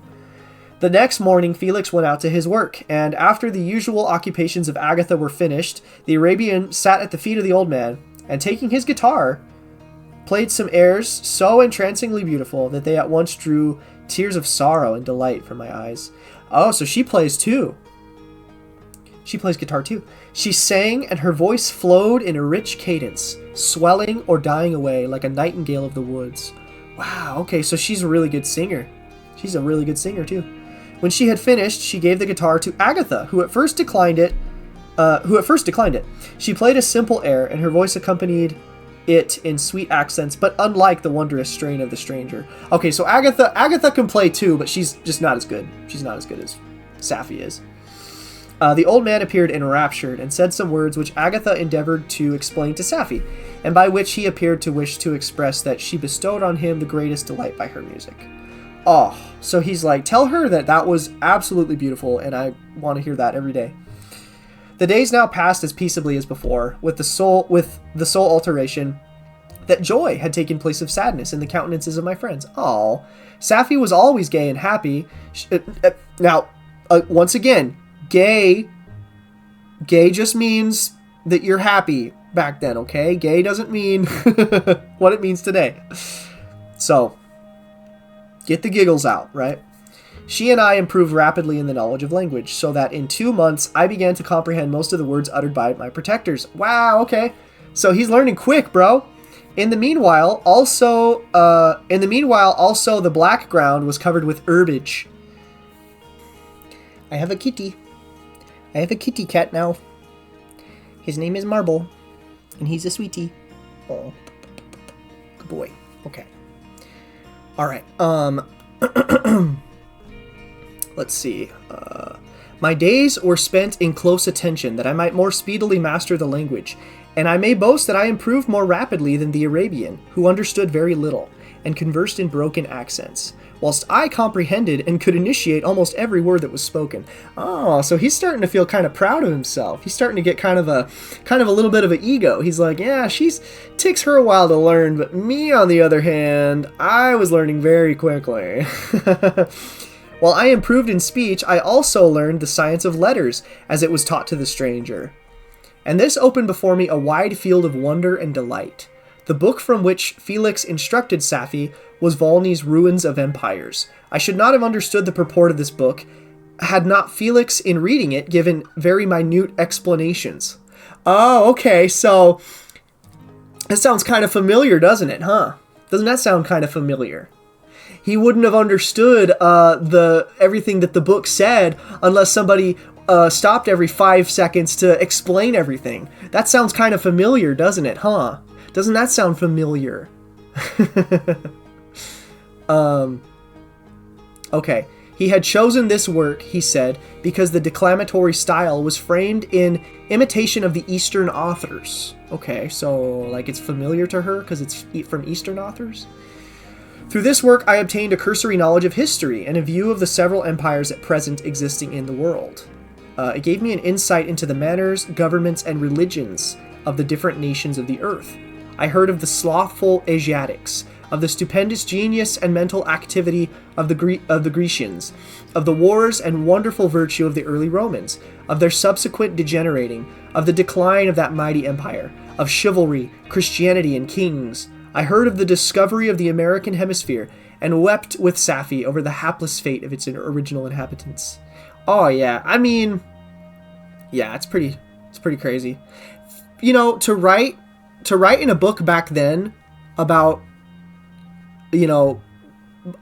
The next morning, Felix went out to his work, and after the usual occupations of Agatha were finished, the Arabian sat at the feet of the old man, and taking his guitar, played some airs so entrancingly beautiful that they at once drew tears of sorrow and delight from my eyes. Oh, so she plays too. She plays guitar too. She sang, and her voice flowed in a rich cadence, swelling or dying away like a nightingale of the woods. Wow, okay, so she's a really good singer. She's a really good singer too. When she had finished, she gave the guitar to Agatha, who at first declined it. She played a simple air, and her voice accompanied it in sweet accents, but unlike the wondrous strain of the stranger. Okay, so Agatha can play too, but she's just not as good. She's not as good as Safi is. The old man appeared enraptured and said some words which Agatha endeavored to explain to Safi, and by which he appeared to wish to express that she bestowed on him the greatest delight by her music. Oh, so he's like, tell her that was absolutely beautiful, and I want to hear that every day. The days now passed as peaceably as before, with the sole alteration that joy had taken place of sadness in the countenances of my friends. Oh, Safi was always gay and happy. Now, once again, gay just means that you're happy back then, okay? Gay doesn't mean what it means today. So, get the giggles out, right? She and I improved rapidly in the knowledge of language, so that in 2 months I began to comprehend most of the words uttered by my protectors. Wow, okay. So he's learning quick, bro. In the meanwhile, also the black ground was covered with herbage. I have a kitty. I have a kitty cat now. His name is Marble, and he's a sweetie. Oh, good boy. Okay. All right. Let's see. My days were spent in close attention, that I might more speedily master the language, and I may boast that I improved more rapidly than the Arabian, who understood very little, and conversed in broken accents, whilst I comprehended and could initiate almost every word that was spoken. Oh, so he's starting to feel kind of proud of himself. He's starting to get kind of a little bit of an ego. He's like, yeah, takes her a while to learn, but me, on the other hand, I was learning very quickly. While I improved in speech, I also learned the science of letters, as it was taught to the stranger. And this opened before me a wide field of wonder and delight. The book from which Felix instructed Safi was Volney's Ruins of Empires. I should not have understood the purport of this book had not Felix, in reading it, given very minute explanations. Oh, okay, so that sounds kind of familiar, doesn't it, huh? Doesn't that sound kind of familiar? He wouldn't have understood everything that the book said unless somebody stopped every 5 seconds to explain everything. That sounds kind of familiar, doesn't it, huh? Doesn't that sound familiar? Okay. He had chosen this work, he said, because the declamatory style was framed in imitation of the Eastern authors. Okay, so like it's familiar to her because it's from Eastern authors? Through this work, I obtained a cursory knowledge of history and a view of the several empires at present existing in the world. It gave me an insight into the manners, governments, and religions of the different nations of the earth. I heard of the slothful Asiatics, of the stupendous genius and mental activity of the Grecians, of the wars and wonderful virtue of the early Romans, of their subsequent degenerating, of the decline of that mighty empire, of chivalry, Christianity, and kings. I heard of the discovery of the American hemisphere, and wept with Safi over the hapless fate of its original inhabitants. Oh yeah, I mean, yeah, it's pretty crazy. You know, to write in a book back then about, you know,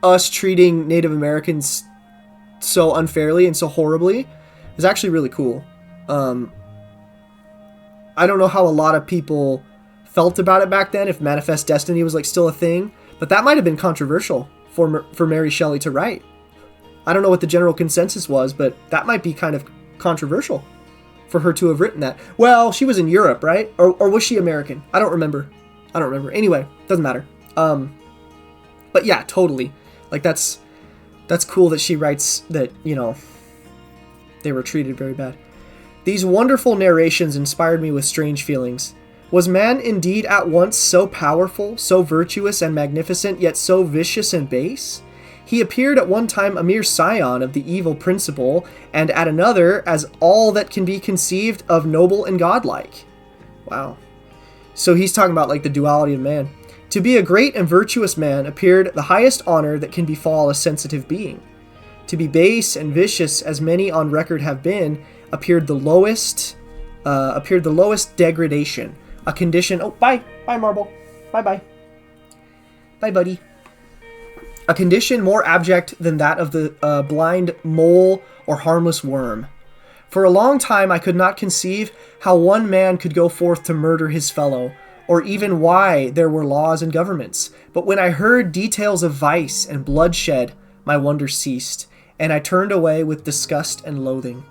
us treating Native Americans so unfairly and so horribly is actually really cool. I don't know how a lot of people felt about it back then, if Manifest Destiny was like still a thing, but that might have been controversial for Mary Shelley to write. I don't know what the general consensus was, but that might be kind of controversial for her to have written that. Well, she was in Europe, right? Or was she American? I don't remember. Anyway, doesn't matter. But yeah, totally. Like that's cool that she writes that, you know, they were treated very bad. These wonderful narrations inspired me with strange feelings. Was man indeed at once so powerful, so virtuous and magnificent, yet so vicious and base? He appeared at one time a mere scion of the evil principle, and at another as all that can be conceived of noble and godlike. Wow. So he's talking about like the duality of man. To be a great and virtuous man appeared the highest honor that can befall a sensitive being. To be base and vicious, as many on record have been, appeared the lowest degradation. A condition... Oh, bye. Bye, Marble. Bye-bye. Bye, buddy. A condition more abject than that of the blind mole or harmless worm. For a long time I could not conceive how one man could go forth to murder his fellow, or even why there were laws and governments. But when I heard details of vice and bloodshed, my wonder ceased, and I turned away with disgust and loathing.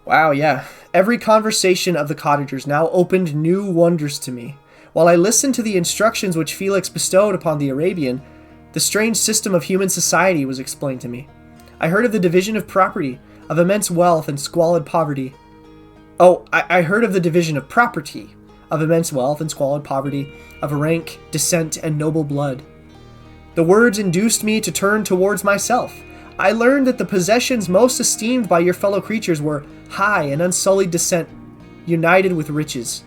Wow, yeah. Every conversation of the cottagers now opened new wonders to me. While I listened to the instructions which Felix bestowed upon the Arabian, the strange system of human society was explained to me. I heard of the division of property, of immense wealth and squalid poverty. I heard of the division of property, of immense wealth and squalid poverty, of rank, descent, and noble blood. The words induced me to turn towards myself. I learned that the possessions most esteemed by your fellow creatures were high and unsullied descent, united with riches.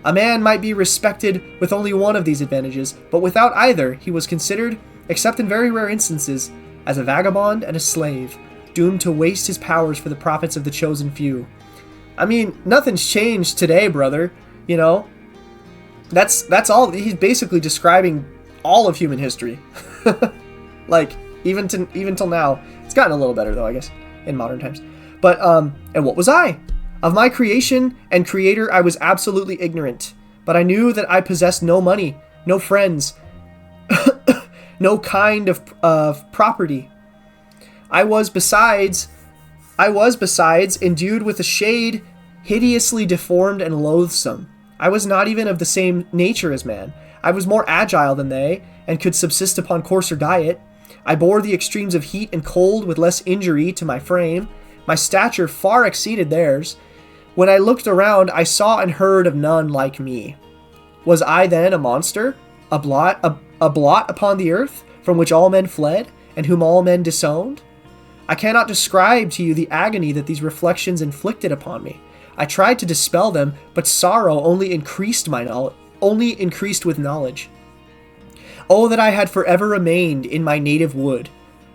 A man might be respected with only one of these advantages, but without either he was considered, except in very rare instances, as a vagabond and a slave, doomed to waste his powers for the profits of the chosen few. I mean, nothing's changed today, brother. You know, that's all. He's basically describing all of human history. Like, even till now. It's gotten a little better, though, I guess, in modern times. But, and what was I? Of my creation and creator, I was absolutely ignorant. But I knew that I possessed no money, no friends, no kind of property. I was besides endued with a shade hideously deformed and loathsome. I was not even of the same nature as man. I was more agile than they, and could subsist upon coarser diet. I bore the extremes of heat and cold with less injury to my frame. My stature far exceeded theirs. When I looked around, I saw and heard of none like me. Was I then a monster, a blot upon the earth, from which all men fled, and whom all men disowned? I cannot describe to you the agony that these reflections inflicted upon me. I tried to dispel them, but sorrow only increased with knowledge. Oh, that I had forever remained in my native wood,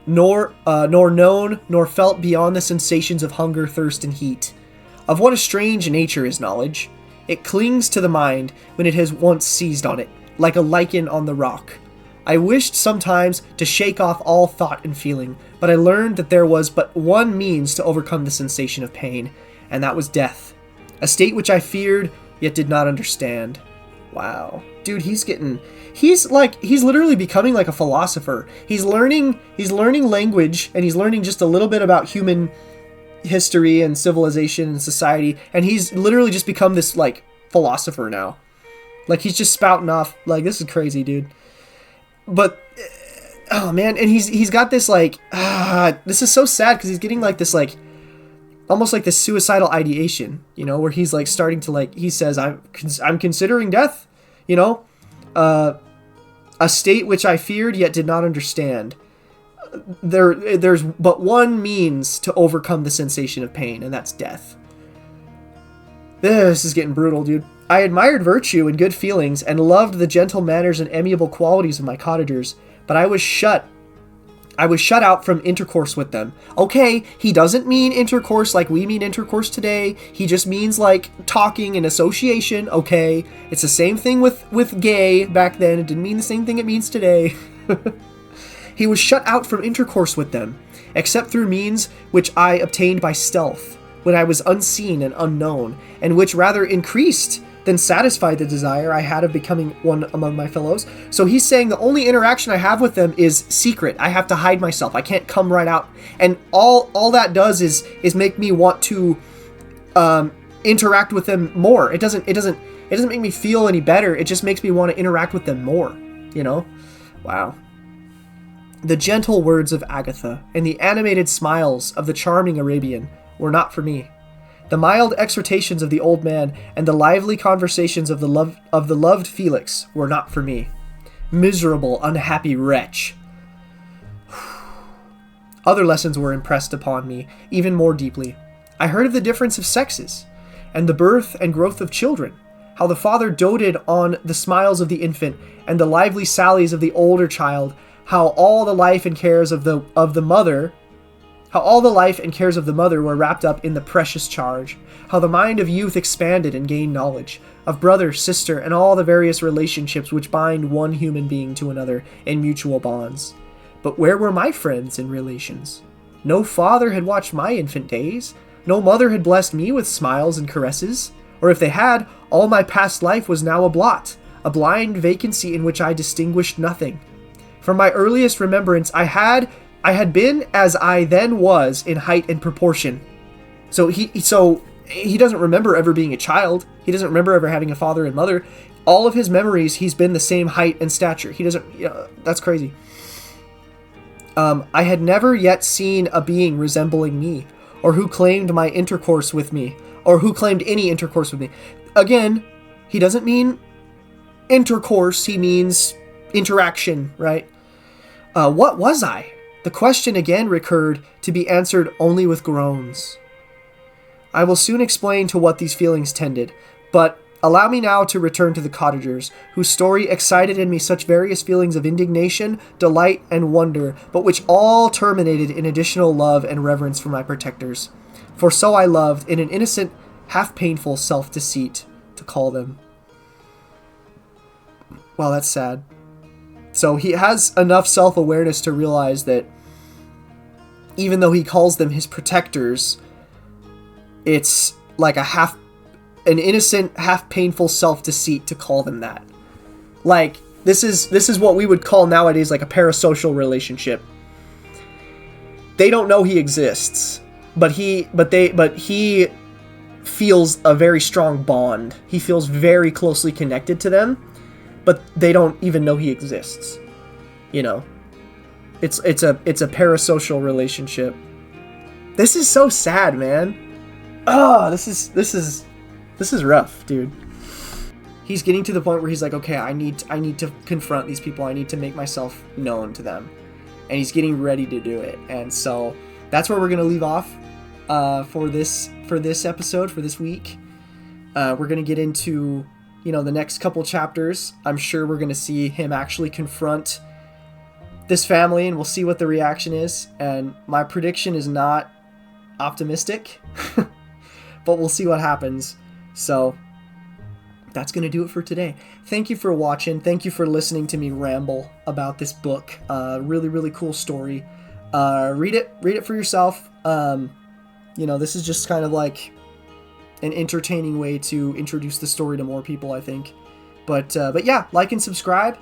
nor known nor felt beyond the sensations of hunger, thirst, and heat. Of what a strange nature is knowledge! It clings to the mind when it has once seized on it, like a lichen on the rock. I wished sometimes to shake off all thought and feeling, but I learned that there was but one means to overcome the sensation of pain, and that was death. A state which I feared, yet did not understand. Wow. Dude, he's literally becoming like a philosopher. He's learning language, and he's learning just a little bit about human history and civilization and society, and he's literally just become this, like, philosopher now. Like, he's just spouting off, like, this is crazy, dude. But, oh man, and he's got this, like, this is so sad, because he's getting, like, this, like, almost like this suicidal ideation, you know, where he's, like, starting to, like, he says, I'm considering death, you know, a state which I feared yet did not understand. There's but one means to overcome the sensation of pain, and that's death. This is getting brutal, dude. I admired virtue and good feelings, and loved the gentle manners and amiable qualities of my cottagers, but I was shut out from intercourse with them. Okay, he doesn't mean intercourse like we mean intercourse today. He just means, like, talking and association, okay? It's the same thing with gay back then. It didn't mean the same thing it means today. He was shut out from intercourse with them, except through means which I obtained by stealth, when I was unseen and unknown, and which rather increased than satisfied the desire I had of becoming one among my fellows. So he's saying the only interaction I have with them is secret. I have to hide myself. I can't come right out. And all that does is make me want to interact with them more. It doesn't make me feel any better. It just makes me want to interact with them more, you know? Wow. The gentle words of Agatha and the animated smiles of the charming Arabian were not for me. The mild exhortations of the old man and the lively conversations of the loved Felix were not for me. Miserable, unhappy wretch. Other lessons were impressed upon me even more deeply. I heard of the difference of sexes, and the birth and growth of children, how the father doted on the smiles of the infant and the lively sallies of the older child, how all the life and cares of the mother were wrapped up in the precious charge, how the mind of youth expanded and gained knowledge of brother, sister, and all the various relationships which bind one human being to another in mutual bonds. But where were my friends and relations? No father had watched my infant days. No mother had blessed me with smiles and caresses. Or if they had, all my past life was now a blot, a blind vacancy in which I distinguished nothing. From my earliest remembrance, I had been as I then was in height and proportion. So he doesn't remember ever being a child. He doesn't remember ever having a father and mother. All of his memories, he's been the same height and stature. He doesn't, that's crazy. I had never yet seen a being resembling me, or who claimed my intercourse with me, or who claimed any intercourse with me. Again, he doesn't mean intercourse, he means interaction, right? What was I? The question again recurred, to be answered only with groans. I will soon explain to what these feelings tended, but Allow me now to return to the cottagers, whose story excited in me such various feelings of indignation, delight, and wonder, but which all terminated in additional love and reverence for my protectors. For so I loved, in an innocent, half-painful self-deceit, to call them. Well, that's sad. So he has enough self-awareness to realize that even though he calls them his protectors, it's like an innocent, half-painful self-deceit to call them that. Like, this is what we would call nowadays like a parasocial relationship. They don't know he exists, but he feels a very strong bond. He feels very closely connected to them, but they don't even know he exists. You know, it's a parasocial relationship. This is so sad, man. Oh, this is rough, dude. He's getting to the point where he's like, okay, I need to confront these people. I need to make myself known to them. And he's getting ready to do it. And so that's where we're going to leave off for this episode, for this week. We're going to get into, the next couple chapters. I'm sure we're going to see him actually confront this family, and we'll see what the reaction is. And my prediction is not optimistic, but we'll see what happens. So that's going to do it for today. Thank you for watching. Thank you for listening to me ramble about this book. Really, really cool story. Read it for yourself. This is just kind of like an entertaining way to introduce the story to more people, I think. But yeah, like and subscribe.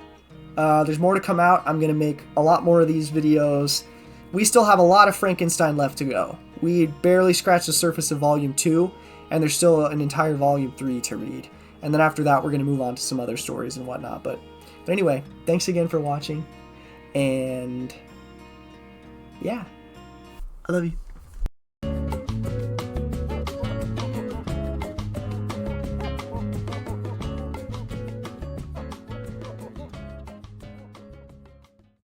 There's more to come out. I'm going to make a lot more of these videos. We still have a lot of Frankenstein left to go. We barely scratched the surface of Volume 2, and there's still an entire Volume 3 to read. And then after that, we're going to move on to some other stories and whatnot. But anyway, thanks again for watching. And yeah, I love you.